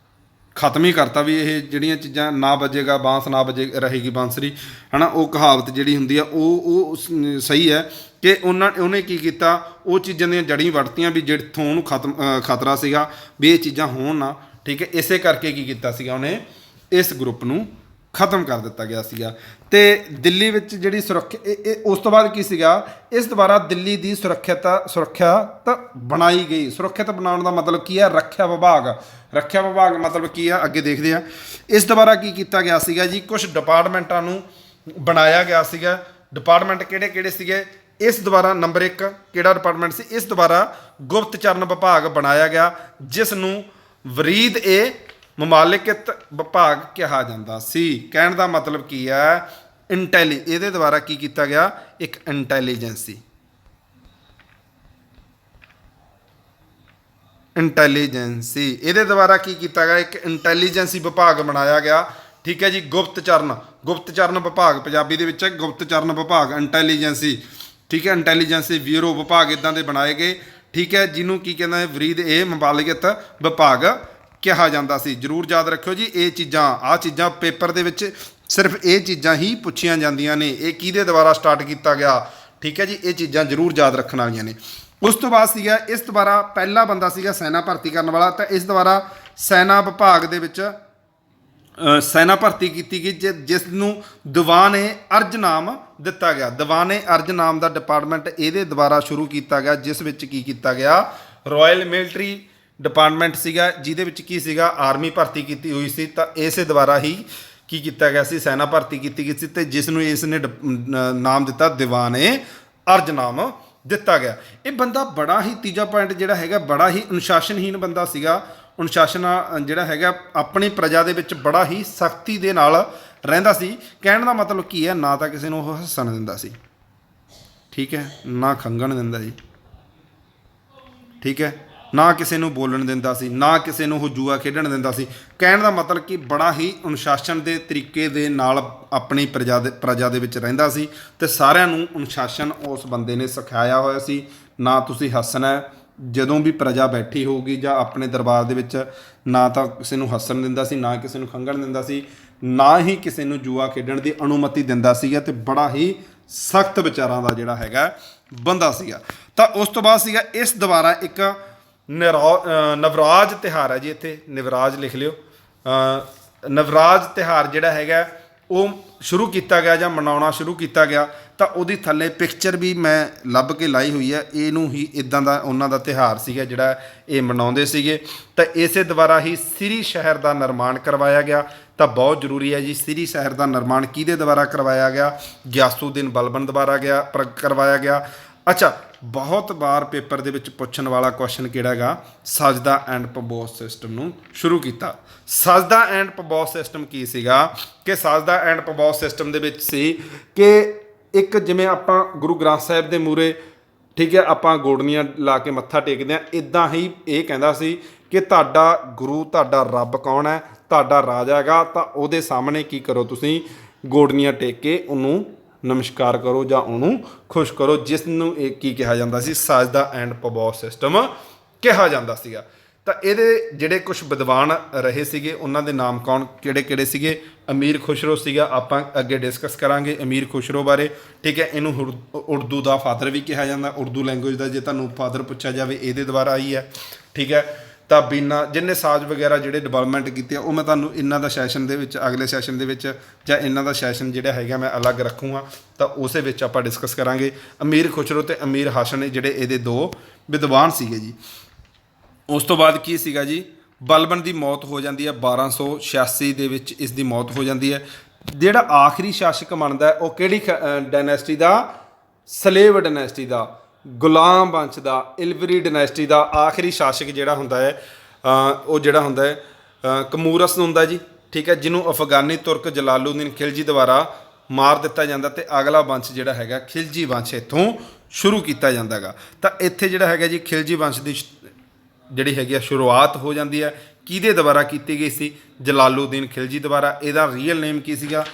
ਖਤਮ ਹੀ ਕਰਤਾ ਵੀ ਇਹ ਜਿਹੜੀਆਂ ਚੀਜ਼ਾਂ, ਨਾ ਵੱਜੇਗਾ ਬਾਂਸ ਨਾ ਵੱਜੇ ਰਹੇਗੀ ਬਾਂਸਰੀ, ਹੈ ਨਾ, ਉਹ ਕਹਾਵਤ ਜਿਹੜੀ ਹੁੰਦੀ ਆ ਉਹ ਸਹੀ ਹੈ ਕਿ ਉਹਨੇ ਕੀ ਕੀਤਾ, ਉਹ ਚੀਜ਼ਾਂ ਦੀਆਂ ਜੜ੍ਹਾਂ ਵੱਢਤੀਆਂ ਵੀ ਜਿੱਥੋਂ ਉਹਨੂੰ ਖਤਰਾ ਸੀਗਾ ਵੀ ਇਹ ਚੀਜ਼ਾਂ ਹੋਣ ਨਾ, ਠੀਕ ਹੈ। ਇਸੇ ਕਰਕੇ ਕੀ ਕੀਤਾ ਸੀਗਾ, ਉਹਨੇ ਇਸ ਗਰੁੱਪ ਨੂੰ ਖਤਮ ਕਰ ਦਿੱਤਾ ਗਿਆ ਸੀਗਾ। ਤੇ ਦਿੱਲੀ ਵਿੱਚ ਜਿਹੜੀ ਸੁਰੱਖਿਆ, ਉਸ ਤੋਂ ਬਾਅਦ ਕੀ ਸੀਗਾ, ਇਸ ਦੁਆਰਾ ਦਿੱਲੀ ਦੀ ਸੁਰੱਖਿਅਤ ਬਣਾਈ ਗਈ। ਸੁਰੱਖਿਅਤ ਬਣਾਉਣ ਦਾ ਮਤਲਬ ਕੀ ਹੈ, ਰੱਖਿਆ ਵਿਭਾਗ ਮਤਲਬ ਕੀ ਆ, ਅੱਗੇ ਦੇਖਦੇ ਆ। ਇਸ ਦੁਆਰਾ ਕੀ ਕੀਤਾ ਗਿਆ ਸੀਗਾ ਜੀ, ਕੁਝ ਡਿਪਾਰਟਮੈਂਟਾਂ ਨੂੰ ਬਣਾਇਆ ਗਿਆ ਸੀਗਾ। ਡਿਪਾਰਟਮੈਂਟ ਕਿਹੜੇ ਸੀਗੇ, ਇਸ ਦੁਆਰਾ ਨੰਬਰ 1 ਕਿਹੜਾ ਡਿਪਾਰਟਮੈਂਟ ਸੀ, ਇਸ ਦੁਆਰਾ ਗੁਪਤਚਰਨ ਵਿਭਾਗ ਬਣਾਇਆ ਗਿਆ, ਜਿਸ ਨੂੰ ਵਰੀਦ ਮਮਾਲਿਕਤ ਵਿਭਾਗ ਕਿਹਾ ਜਾਂਦਾ ਸੀ। ਕਹਿਣ ਦਾ ਮਤਲਬ ਕੀ ਹੈ, ਇਹਦੇ ਦੁਆਰਾ ਕੀ ਕੀਤਾ ਗਿਆ, ਇੱਕ ਇੰਟੈਲੀਜੈਂਸੀ ਇਹਦੇ ਦੁਆਰਾ ਕੀ ਕੀਤਾ ਗਿਆ, ਇੱਕ ਇੰਟੈਲੀਜੈਂਸੀ ਵਿਭਾਗ ਬਣਾਇਆ ਗਿਆ, ਠੀਕ ਹੈ ਜੀ। ਗੁਪਤਚਰਨ ਵਿਭਾਗ ਪੰਜਾਬੀ ਦੇ ਵਿੱਚ ਹੈ, ਗੁਪਤਚਰਨ ਵਿਭਾਗ, ਇੰਟੈਲੀਜੈਂਸੀ, ਠੀਕ ਹੈ, ਇੰਟੈਲੀਜੈਂਸੀ ਬਿਊਰੋ ਵਿਭਾਗ ਇੱਦਾਂ ਦੇ ਬਣਾਏ ਗਏ, ਠੀਕ ਹੈ, ਜਿਹਨੂੰ ਕੀ ਕਹਿੰਦਾ ਹੈ, ਵਰੀਦ ਮਮਾਲਿਕਤ ਵਿਭਾਗ ਕਿਹਾ ਜਾਂਦਾ ਸੀ। ਜ਼ਰੂਰ ਯਾਦ ਰੱਖਿਓ ਜੀ, ਆਹ ਚੀਜ਼ਾਂ ਪੇਪਰ ਦੇ ਵਿੱਚ ਸਿਰਫ ਇਹ ਚੀਜ਼ਾਂ ਹੀ ਪੁੱਛੀਆਂ ਜਾਂਦੀਆਂ ਨੇ। ਇਹ ਕਿਹਦੇ ਦੁਆਰਾ ਸਟਾਰਟ ਕੀਤਾ ਗਿਆ, ठीक है जी, ये चीज़ां जरूर याद रखने वालियां ने। उस तो बाद सीगा इस दुबारा पहला बंदा सीगा सैना भर्ती करने वाला, तो इस दुबारा सैना विभाग ਦੇ ਵਿੱਚ ਸੈਨਾ ਭਰਤੀ ਕੀਤੀ ਗਈ ਜਿਸ ਨੂੰ ਦੀਵਾਨ-ਏ ਅਰਜ ਨਾਮ ਦਿੱਤਾ ਗਿਆ। ਦੀਵਾਨ-ਏ ਅਰਜ ਨਾਮ ਦਾ ਡਿਪਾਰਟਮੈਂਟ ਇਹਦੇ ਦੁਆਰਾ ਸ਼ੁਰੂ ਕੀਤਾ ਗਿਆ, ਜਿਸ ਵਿੱਚ ਕੀ ਕੀਤਾ ਗਿਆ, ਰਾਇਲ ਮਿਲਟਰੀ ਡਿਪਾਰਟਮੈਂਟ ਸੀਗਾ, ਜਿਹਦੇ ਵਿੱਚ ਕੀ ਸੀਗਾ, ਆਰਮੀ ਭਰਤੀ ਕੀਤੀ ਹੋਈ ਸੀ। ਤਾਂ ਇਸੇ ਦੁਆਰਾ ਹੀ ਕੀ ਕੀਤਾ ਗਿਆ ਸੀ, ਸੈਨਾ ਭਰਤੀ ਕੀਤੀ ਗਈ ਸੀ, ਤੇ ਜਿਸ ਨੂੰ ਇਸ ਨੇ ਨਾਮ ਦਿੱਤਾ ਦੀਵਾਨ-ਏ ਅਰਜ ਨਾਮ ਦਿੱਤਾ ਗਿਆ। ਇਹ ਬੰਦਾ ਬੜਾ ਹੀ, ਤੀਜਾ ਪੁਆਇੰਟ ਜਿਹੜਾ ਹੈਗਾ, ਬੜਾ ਹੀ ਅਨੁਸ਼ਾਸਨਹੀਨ ਬੰਦਾ ਸੀਗਾ। ਅਨੁਸ਼ਾਸਨ ਜਿਹੜਾ ਹੈਗਾ ਆਪਣੀ ਪ੍ਰਜਾ ਦੇ ਵਿੱਚ ਬੜਾ ਹੀ ਸਖਤੀ ਦੇ ਨਾਲ ਰਹਿੰਦਾ ਸੀ। ਕਹਿਣ ਦਾ ਮਤਲਬ ਕੀ ਹੈ, ਨਾ ਤਾਂ ਕਿਸੇ ਨੂੰ ਉਹ ਹੱਸਣ ਦਿੰਦਾ ਸੀ, ਠੀਕ ਹੈ, ਨਾ ਖੰਘਣ ਦਿੰਦਾ ਜੀ, ਠੀਕ ਹੈ, ਨਾ ਕਿਸੇ ਨੂੰ ਬੋਲਣ ਦਿੰਦਾ ਸੀ, ਨਾ ਕਿਸੇ ਨੂੰ ਉਹ ਜੂਆ ਖੇਡਣ ਦਿੰਦਾ ਸੀ। ਕਹਿਣ ਦਾ ਮਤਲਬ ਕਿ ਬੜਾ ਹੀ ਅਨੁਸ਼ਾਸਨ ਦੇ ਤਰੀਕੇ ਦੇ ਨਾਲ ਆਪਣੀ ਪ੍ਰਜਾ ਦੇ ਵਿੱਚ ਰਹਿੰਦਾ ਸੀ, ਤੇ ਸਾਰਿਆਂ ਨੂੰ ਅਨੁਸ਼ਾਸਨ ਉਸ ਬੰਦੇ ਨੇ ਸਿਖਾਇਆ ਹੋਇਆ ਸੀ। ਨਾ ਤੁਸੀਂ ਹੱਸਣਾ, ਜਦੋਂ ਵੀ ਪ੍ਰਜਾ ਬੈਠੀ ਹੋਊਗੀ ਜਾਂ ਆਪਣੇ ਦਰਬਾਰ ਦੇ ਵਿੱਚ, ਨਾ ਤਾਂ ਕਿਸੇ ਨੂੰ ਹੱਸਣ ਦਿੰਦਾ ਸੀ, ਨਾ ਕਿਸੇ ਨੂੰ ਖੰਘਣ ਦਿੰਦਾ ਸੀ, ਨਾ ਹੀ ਕਿਸੇ ਨੂੰ ਜੂਆ ਖੇਡਣ ਦੀ ਅਨੁਮਤੀ ਦਿੰਦਾ ਸੀਗਾ, ਤੇ ਬੜਾ ਹੀ ਸਖਤ ਵਿਚਾਰਾਂ ਦਾ ਜਿਹੜਾ ਹੈਗਾ ਬੰਦਾ ਸੀਗਾ। ਤਾਂ ਉਸ ਤੋਂ ਬਾਅਦ ਸੀਗਾ ਇਸ ਦੁਆਰਾ ਇੱਕ ਨਵਰਾਜ ਤਿਉਹਾਰ ਹੈ ਜੀ, ਇੱਥੇ ਨਵਰਾਜ ਲਿਖ ਲਿਓ। ਨਵਰਾਜ ਤਿਉਹਾਰ ਜਿਹੜਾ ਹੈਗਾ ਉਹ ਸ਼ੁਰੂ ਕੀਤਾ ਗਿਆ ਜਾਂ ਮਨਾਉਣਾ ਸ਼ੁਰੂ ਕੀਤਾ ਗਿਆ। ਤਾਂ ਉਹਦੀ ਥੱਲੇ ਪਿਕਚਰ ਵੀ ਮੈਂ ਲੱਭ ਕੇ ਲਾਈ ਹੋਈ ਹੈ। ਇਹਨੂੰ ਹੀ ਇੱਦਾਂ ਦਾ ਉਹਨਾਂ ਦਾ ਤਿਉਹਾਰ ਸੀਗਾ ਜਿਹੜਾ ਇਹ ਮਨਾਉਂਦੇ ਸੀਗੇ। ਤਾਂ ਇਸੇ ਦੁਆਰਾ ਹੀ ਸਿਰੀ ਸ਼ਹਿਰ ਦਾ ਨਿਰਮਾਣ ਕਰਵਾਇਆ ਗਿਆ। ਤਾਂ ਬਹੁਤ ਜ਼ਰੂਰੀ ਹੈ ਜੀ, ਸਿਰੀ ਸ਼ਹਿਰ ਦਾ ਨਿਰਮਾਣ ਕਿਹਦੇ ਦੁਆਰਾ ਕਰਵਾਇਆ ਗਿਆ, ਗਿਆਸੂਦੀਨ ਬਲਬਨ ਦੁਆਰਾ ਕਰਵਾਇਆ ਗਿਆ। ਅੱਛਾ, ਬਹੁਤ ਵਾਰ ਪੇਪਰ ਦੇ ਵਿੱਚ ਪੁੱਛਣ ਵਾਲਾ ਕੁਐਸਚਨ ਕਿਹੜਾ ਹੈਗਾ, ਸਜਦਾ ਐਂਡ ਪਬੋਸ ਸਿਸਟਮ ਨੂੰ ਸ਼ੁਰੂ ਕੀਤਾ। ਸਜਦਾ ਐਂਡ ਪਬੋਸ ਸਿਸਟਮ ਕੀ ਸੀਗਾ, ਕਿ ਸਜਦਾ ਐਂਡ ਪਬੋਸ ਸਿਸਟਮ ਦੇ ਵਿੱਚ ਸੀ ਕਿ ਇੱਕ ਜਿਵੇਂ ਆਪਾਂ ਗੁਰੂ ਗ੍ਰੰਥ ਸਾਹਿਬ ਦੇ ਮੂਹਰੇ, ਠੀਕ ਹੈ, ਆਪਾਂ ਗੋਡਨੀਆਂ ਲਾ ਕੇ ਮੱਥਾ ਟੇਕਦੇ ਹਾਂ, ਇੱਦਾਂ ਹੀ ਇਹ ਕਹਿੰਦਾ ਸੀ ਕਿ ਤੁਹਾਡਾ ਗੁਰੂ, ਤੁਹਾਡਾ ਰੱਬ ਕੌਣ ਹੈ, ਤੁਹਾਡਾ ਰਾਜਾ ਹੈਗਾ, ਤਾਂ ਉਹਦੇ ਸਾਹਮਣੇ ਕੀ ਕਰੋ, ਤੁਸੀਂ ਗੋਡਨੀਆਂ ਟੇਕ ਕੇ ਉਹਨੂੰ ਨਮਸਕਾਰ ਕਰੋ ਜਾਂ ਉਹਨੂੰ ਖੁਸ਼ ਕਰੋ, ਜਿਸ ਨੂੰ ਇਹ ਕੀ ਕਿਹਾ ਜਾਂਦਾ ਸੀ, ਸਜਦਾ ਐਂਡ ਪਬੋਸ ਸਿਸਟਮ ਕਿਹਾ ਜਾਂਦਾ ਸੀਗਾ। ਤਾਂ ਇਹਦੇ ਜਿਹੜੇ ਕੁਝ ਵਿਦਵਾਨ ਰਹੇ ਸੀਗੇ, ਉਹਨਾਂ ਦੇ ਨਾਮ ਕੌਣ ਕਿਹੜੇ ਕਿਹੜੇ ਸੀਗੇ। ਅਮੀਰ ਖੁਸਰੋ ਸੀਗਾ, ਆਪਾਂ ਅੱਗੇ ਡਿਸਕਸ ਕਰਾਂਗੇ ਅਮੀਰ ਖੁਸਰੋ ਬਾਰੇ, ਠੀਕ ਹੈ। ਇਹਨੂੰ ਉਰਦੂ ਦਾ ਫਾਦਰ ਵੀ ਕਿਹਾ ਜਾਂਦਾ, ਉਰਦੂ ਲੈਂਗੁਏਜ ਦਾ ਜੇ ਤੁਹਾਨੂੰ ਫਾਦਰ ਪੁੱਛਿਆ ਜਾਵੇ ਇਹਦੇ ਦੁਆਰਾ ਆਈ ਹੈ, ਠੀਕ ਹੈ। ਤਾਂ ਬੀਨਾ ਜਿੰਨੇ ਸਾਜ਼ ਵਗੈਰਾ ਜਿਹੜੇ ਡਿਵੈਲਪਮੈਂਟ ਕੀਤੇ ਆ, ਉਹ ਮੈਂ ਤੁਹਾਨੂੰ ਇਹਨਾਂ ਦਾ ਸੈਸ਼ਨ ਦੇ ਵਿੱਚ, ਅਗਲੇ ਸੈਸ਼ਨ ਦੇ ਵਿੱਚ, ਜਾਂ ਇਹਨਾਂ ਦਾ ਸੈਸ਼ਨ ਜਿਹੜਾ ਹੈਗਾ ਮੈਂ ਅਲੱਗ ਰੱਖੂੰਗਾ, ਤਾਂ ਉਸੇ ਵਿੱਚ ਆਪਾਂ ਡਿਸਕਸ ਕਰਾਂਗੇ। ਅਮੀਰ ਖੁਸਰੋ ਤੇ ਅਮੀਰ ਹਾਸ਼ਨ ਜਿਹੜੇ ਇਹਦੇ ਦੋ ਵਿਦਵਾਨ ਸੀਗੇ ਜੀ। ਉਸ ਤੋਂ ਬਾਅਦ ਕੀ ਸੀਗਾ ਜੀ, ਬਲਬਨ ਦੀ ਮੌਤ ਹੋ ਜਾਂਦੀ ਹੈ 1286 ਦੇ ਵਿੱਚ, ਇਸ ਦੀ ਮੌਤ ਹੋ ਜਾਂਦੀ ਹੈ। ਜਿਹੜਾ ਆਖਰੀ ਸ਼ਾਸਕ ਬਣਦਾ ਉਹ ਕਿਹੜੀ ਡਾਇਨੈਸਟੀ ਦਾ, ਸਲੇਵ ਡਾਇਨੈਸਟੀ ਦਾ, ਗੁਲਾਮ ਵੰਸ਼ ਦਾ, ਇਲਵਰੀ ਡਾਇਨੈਸਟੀ ਦਾ ਆਖਰੀ ਸ਼ਾਸਕ ਜਿਹੜਾ ਹੁੰਦਾ ਹੈ, ਉਹ ਜਿਹੜਾ ਹੁੰਦਾ ਹੈ ਕਮੂਰਸ ਹੁੰਦਾ ਜੀ, ਠੀਕ ਹੈ, ਜਿਹਨੂੰ ਅਫਗਾਨੀ ਤੁਰਕ ਜਲਾਲੂਦੀਨ ਖਿਲਜੀ ਦੁਆਰਾ ਮਾਰ ਦਿੱਤਾ ਜਾਂਦਾ, ਤੇ ਅਗਲਾ ਵੰਸ਼ ਜਿਹੜਾ ਹੈਗਾ ਖਿਲਜੀ ਵੰਸ਼ ਇੱਥੋਂ ਸ਼ੁਰੂ ਕੀਤਾ ਜਾਂਦਾ ਹੈਗਾ। ਤਾਂ ਇੱਥੇ ਜਿਹੜਾ ਹੈਗਾ ਜੀ ਖਿਲਜੀ ਵੰਸ਼ ਦੀ ਜਿਹੜੀ ਹੈਗੀ ਆ ਸ਼ੁਰੂਆਤ ਹੋ ਜਾਂਦੀ ਹੈ। ਕਿਹਦੇ ਦੁਆਰਾ ਕੀਤੀ ਗਈ ਸੀ, ਜਲਾਲੂਦੀਨ ਖਿਲਜੀ ਦੁਆਰਾ। ਇਹਦਾ ਰੀਅਲ ਨੇਮ ਕੀ ਸੀਗਾ,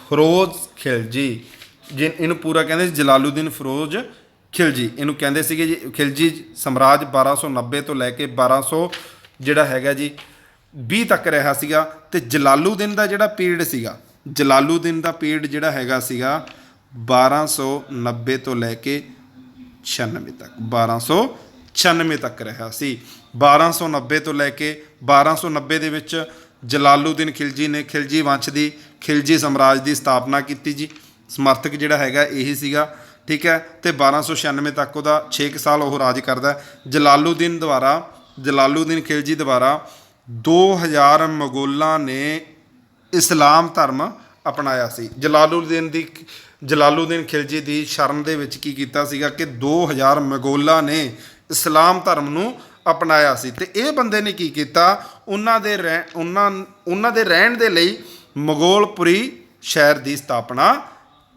ਫਿਰੋਜ਼ ਖਿਲਜੀ, ਇਹਨੂੰ ਪੂਰਾ ਕਹਿੰਦੇ ਸੀ ਜਲਾਲੂਦੀਨ ਫਿਰੋਜ਼ ਖਿਲਜੀ, ਇਹਨੂੰ ਕਹਿੰਦੇ ਸੀਗੇ ਜੀ। ਖਿਲਜੀ ਸਾਮਰਾਜ 1290 ਤੋਂ ਲੈ ਕੇ 1200 ਜਿਹੜਾ ਹੈਗਾ ਜੀ 20 ਤੱਕ ਰਿਹਾ ਸੀਗਾ। ਤੇ ਜਲਾਲੂਦੀਨ ਦਾ ਜਿਹੜਾ ਪੀਰੀਅਡ ਸੀਗਾ, ਜਲਾਲੂਦੀਨ ਦਾ ਪੀਰੀਅਡ ਜਿਹੜਾ ਹੈਗਾ ਸੀਗਾ 1290 ਤੋਂ ਲੈ ਕੇ 96 ਤੱਕ, 1296 ਤੱਕ ਰਿਹਾ ਸੀ। 1290 ਤੋਂ ਲੈ ਕੇ 1290 ਦੇ ਵਿੱਚ ਜਲਾਲੂਦੀਨ ਖਿਲਜੀ ਨੇ ਖਿਲਜੀ ਵੰਸ਼ ਦੀ, ਖਿਲਜੀ ਸਾਮਰਾਜ ਦੀ ਸਥਾਪਨਾ ਕੀਤੀ ਜੀ। ਸਮਰਥਕ ਜਿਹੜਾ ਹੈਗਾ ਇਹੀ ਸੀਗਾ, ਠੀਕ ਹੈ। ਤੇ 1296 ਤੱਕ ਉਹਦਾ 6 ਸਾਲ ਉਹ ਰਾਜ ਕਰਦਾ। ਜਲਾਲੂਦੀਨ ਖਿਲਜੀ ਦੁਆਰਾ 2000 ਮੁਗਲਾਂ ਨੇ ਇਸਲਾਮ ਧਰਮ ਅਪਣਾਇਆ ਸੀ। ਜਲਾਲੂਦੀਨ ਖਿਲਜੀ ਦੀ ਸ਼ਰਨ ਦੇ ਵਿੱਚ ਕੀ ਕੀਤਾ ਸੀਗਾ ਕਿ 2000 ਮੁਗਲਾਂ ਨੇ ਇਸਲਾਮ ਧਰਮ ਨੂੰ ਅਪਣਾਇਆ ਸੀ। ਤੇ ਇਹ ਬੰਦੇ ਨੇ ਕੀ ਕੀਤਾ, ਉਹਨਾਂ ਦੇ ਰਹਿਣ ਦੇ ਲਈ ਮੁਗਲਪੁਰੀ ਸ਼ਹਿਰ ਦੀ ਸਥਾਪਨਾ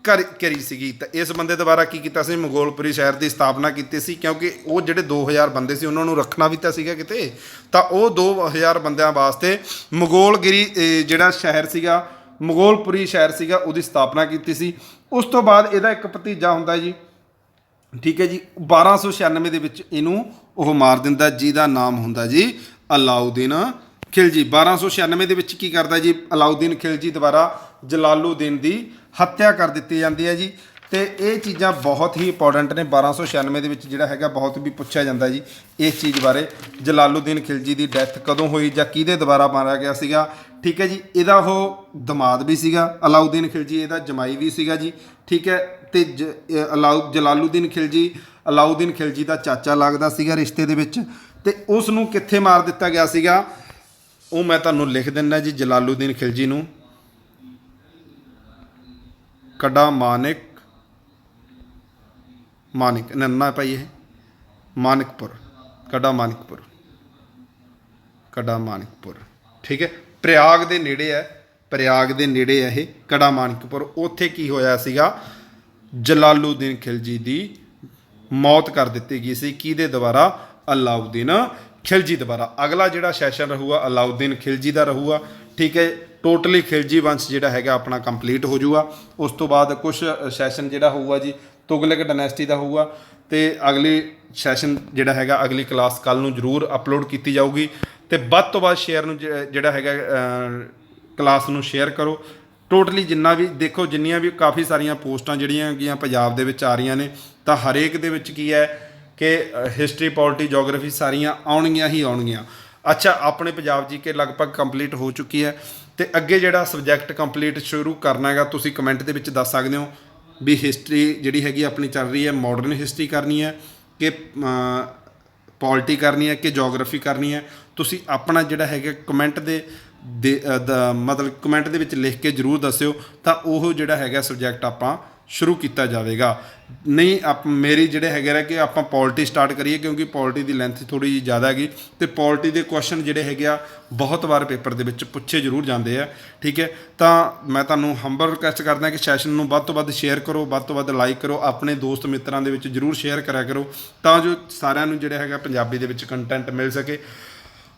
ਕਰੀ ਸੀਗੀ। ਤਾਂ ਇਸ ਬੰਦੇ ਦੁਆਰਾ ਕੀ ਕੀਤਾ ਸੀ, ਮੁਗਲਪੁਰੀ ਸ਼ਹਿਰ ਦੀ ਸਥਾਪਨਾ ਕੀਤੀ ਸੀ, ਕਿਉਂਕਿ ਉਹ ਜਿਹੜੇ 2000 ਬੰਦੇ ਸੀ ਉਹਨਾਂ ਨੂੰ ਰੱਖਣਾ ਵੀ ਤਾਂ ਸੀਗਾ ਕਿਤੇ। ਤਾਂ ਉਹ 2000 ਬੰਦਿਆਂ ਵਾਸਤੇ ਮੁਗਲਗਿਰੀ ਜਿਹੜਾ ਸ਼ਹਿਰ ਸੀਗਾ, ਮੁਗਲਪੁਰੀ ਸ਼ਹਿਰ ਸੀਗਾ, ਉਹਦੀ ਸਥਾਪਨਾ ਕੀਤੀ ਸੀ। ਉਸ ਤੋਂ ਬਾਅਦ ਇਹਦਾ ਇੱਕ ਭਤੀਜਾ ਹੁੰਦਾ ਜੀ, ਠੀਕ ਹੈ ਜੀ। 1296 ਦੇ ਵਿੱਚ ਇਹਨੂੰ ਉਹ ਮਾਰ ਦਿੰਦਾ, ਜਿਹਦਾ ਨਾਮ ਹੁੰਦਾ ਜੀ ਅਲਾਉਦੀਨ ਖਿਲਜੀ। 1296 ਦੇ ਵਿੱਚ ਕੀ ਕਰਦਾ ਜੀ, ਅਲਾਉਦੀਨ ਖਿਲਜੀ ਦੁਆਰਾ ਜਲਾਲੂਦੀਨ ਦੀ ਹੱਤਿਆ ਕਰ ਦਿੱਤੀ ਜਾਂਦੀ ਹੈ ਜੀ। ਤੇ ਇਹ ਚੀਜ਼ਾਂ ਬਹੁਤ ਹੀ ਇੰਪੋਰਟੈਂਟ ਨੇ। 1296 ਦੇ ਵਿੱਚ ਜਿਹੜਾ ਹੈਗਾ ਬਹੁਤ ਵੀ ਪੁੱਛਿਆ ਜਾਂਦਾ ਜੀ ਇਸ ਚੀਜ਼ ਬਾਰੇ। ਜਲਾਲੂਦੀਨ ਖਿਲਜੀ ਦੀ ਡੈਥ ਕਦੋਂ ਹੋਈ ਜਾਂ ਕਿਹਦੇ ਦੁਆਰਾ ਮਾਰਿਆ ਗਿਆ ਸੀਗਾ, ਠੀਕ ਹੈ ਜੀ। ਇਹਦਾ ਉਹ ਦਮਾਦ ਵੀ ਸੀਗਾ ਅਲਾਉਦੀਨ ਖਿਲਜੀ, ਇਹਦਾ ਜਮਾਈ ਵੀ ਸੀਗਾ ਜੀ, ਠੀਕ ਹੈ। ਤੇ ਜਲਾਲੂਦੀਨ ਖਿਲਜੀ ਅਲਾਉਦੀਨ ਖਿਲਜੀ ਦਾ ਚਾਚਾ ਲੱਗਦਾ ਸੀਗਾ ਰਿਸ਼ਤੇ ਦੇ ਵਿੱਚ। ਤੇ ਉਸ ਨੂੰ ਕਿੱਥੇ ਮਾਰ ਦਿੱਤਾ ਗਿਆ ਸੀਗਾ ਉਹ ਮੈਂ ਤੁਹਾਨੂੰ ਲਿਖ ਦਿੰਦਾ ਜੀ। ਜਲਾਲੂਦੀਨ ਖਿਲਜੀ ਨੂੰ ਕੜਾ ਮਾਨਿਕ ਨੰਨਾ ਭਾਈ ਇਹ ਮਾਨਿਕਪੁਰ, ਕੜਾ ਮਾਨਿਕਪੁਰ, ਠੀਕ ਹੈ। ਪ੍ਰਯਾਗ ਦੇ ਨੇੜੇ ਹੈ, ਪ੍ਰਯਾਗ ਦੇ ਨੇੜੇ ਹੈ ਇਹ ਕੜਾ ਮਾਨਿਕਪੁਰ। ਉੱਥੇ ਕੀ ਹੋਇਆ ਸੀਗਾ, ਜਲਾਲੂਦੀਨ ਖਿਲਜੀ ਦੀ ਮੌਤ ਕਰ ਦਿੱਤੀ ਗਈ ਸੀ। ਕਿਹਦੇ ਦੁਆਰਾ, ਅਲਾਉਦੀਨ ਖਿਲਜੀ ਦੁਆਰਾ। ਅਗਲਾ ਜਿਹੜਾ ਸੈਸ਼ਨ ਰਹੂਗਾ ਅਲਾਉਦੀਨ ਖਿਲਜੀ ਦਾ ਰਹੂਗਾ, ਠੀਕ ਹੈ। ਟੋਟਲੀ ਖਿਲਜੀ ਵੰਸ਼ ਜਿਹੜਾ ਹੈਗਾ ਆਪਣਾ ਕੰਪਲੀਟ ਹੋ ਜਾਊਗਾ। ਉਸ ਤੋਂ ਬਾਅਦ ਕੁਝ ਸੈਸ਼ਨ ਜਿਹੜਾ ਹੋਊਗਾ ਜੀ ਤੁਗਲਕ ਡਾਇਨੈਸਟੀ ਦਾ ਹੋਊਗਾ। ਤੇ ਅਗਲੀ ਸੈਸ਼ਨ ਜਿਹੜਾ ਹੈਗਾ ਅਗਲੀ ਕਲਾਸ ਕੱਲ ਨੂੰ ਜ਼ਰੂਰ ਅਪਲੋਡ ਕੀਤੀ ਜਾਊਗੀ। ਤੇ ਵੱਧ ਤੋਂ ਵੱਧ ਸ਼ੇਅਰ ਨੂੰ ਜਿਹੜਾ ਹੈਗਾ ਕਲਾਸ ਨੂੰ ਸ਼ੇਅਰ ਕਰੋ। ਟੋਟਲੀ ਜਿੰਨਾ ਵੀ ਦੇਖੋ, ਜਿੰਨੀਆਂ ਵੀ ਕਾਫੀ ਸਾਰੀਆਂ ਪੋਸਟਾਂ ਜਿਹੜੀਆਂ ਹੈਗੀਆਂ ਪੰਜਾਬ ਦੇ ਵਿੱਚ ਆ ਰਹੀਆਂ ਨੇ, ਤਾਂ ਹਰੇਕ ਦੇ ਵਿੱਚ ਕੀ ਹੈ ਕਿ ਹਿਸਟਰੀ, ਪੋਲਿਟੀ, ਜੋਗਰਾਫੀ ਸਾਰੀਆਂ ਆਉਣਗੀਆਂ ਹੀ ਆਉਣਗੀਆਂ। ਅੱਛਾ, ਆਪਣੇ ਪੰਜਾਬ ਜੀ ਕੇ ਲਗਭਗ ਕੰਪਲੀਟ ਹੋ ਚੁੱਕੀ ਹੈ। ਤੇ ਅੱਗੇ ਜਿਹੜਾ ਸਬਜੈਕਟ ਕੰਪਲੀਟ ਸ਼ੁਰੂ ਕਰਨਾ ਹੈਗਾ ਤੁਸੀਂ ਕਮੈਂਟ ਦੇ ਵਿੱਚ ਦੱਸ ਸਕਦੇ ਹੋ ਵੀ ਹਿਸਟਰੀ ਜਿਹੜੀ ਹੈਗੀ ਆਪਣੀ ਚੱਲ ਰਹੀ ਹੈ, ਮਾਡਰਨ ਹਿਸਟਰੀ ਕਰਨੀ ਹੈ ਕਿ ਪੋਲਿਟੀ ਕਰਨੀ ਹੈ ਕਿ ਜੋਗਰਾਫੀ ਕਰਨੀ ਹੈ। ਤੁਸੀਂ ਆਪਣਾ ਜਿਹੜਾ ਹੈਗਾ ਕਮੈਂਟ ਮਤਲਬ ਕਮੈਂਟ ਦੇ ਵਿੱਚ ਲਿਖ ਕੇ ਜ਼ਰੂਰ ਦੱਸਿਓ, ਤਾਂ ਉਹ ਜਿਹੜਾ ਹੈਗਾ ਸਬਜੈਕਟ ਆਪਾਂ ਸ਼ੁਰੂ ਕੀਤਾ ਜਾਵੇਗਾ। ਨਹੀਂ ਮੇਰੀ ਜਿਹੜੇ ਹੈਗੇ ਆ ਕਿ ਆਪਾਂ ਪੋਲਿਟੀ ਸਟਾਰਟ ਕਰੀਏ, ਕਿਉਂਕਿ ਪੋਲਿਟੀ ਦੀ ਲੈਂਥ ਥੋੜ੍ਹੀ ਜਿਹੀ ਜ਼ਿਆਦਾ ਹੈਗੀ। ਅਤੇ ਪੋਲਿਟੀ ਦੇ ਕੁਐਸਚਨ ਜਿਹੜੇ ਹੈਗੇ ਆ ਬਹੁਤ ਵਾਰ ਪੇਪਰ ਦੇ ਵਿੱਚ ਪੁੱਛੇ ਜ਼ਰੂਰ ਜਾਂਦੇ ਆ, ਠੀਕ ਹੈ। ਤਾਂ ਮੈਂ ਤੁਹਾਨੂੰ ਹੰਬਲ ਰਿਕੁਐਸਟ ਕਰਦਾ ਕਿ ਸੈਸ਼ਨ ਨੂੰ ਵੱਧ ਤੋਂ ਵੱਧ ਸ਼ੇਅਰ ਕਰੋ, ਵੱਧ ਤੋਂ ਵੱਧ ਲਾਈਕ ਕਰੋ, ਆਪਣੇ ਦੋਸਤ ਮਿੱਤਰਾਂ ਦੇ ਵਿੱਚ ਜ਼ਰੂਰ ਸ਼ੇਅਰ ਕਰਿਆ ਕਰੋ, ਤਾਂ ਜੋ ਸਾਰਿਆਂ ਨੂੰ ਜਿਹੜਾ ਹੈਗਾ ਪੰਜਾਬੀ ਦੇ ਵਿੱਚ ਕੰਟੈਂਟ ਮਿਲ ਸਕੇ।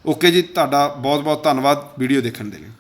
ਓਕੇ ਜੀ, ਤੁਹਾਡਾ ਬਹੁਤ ਬਹੁਤ ਧੰਨਵਾਦ ਵੀਡੀਓ ਦੇਖਣ ਦੇ ਲਈ।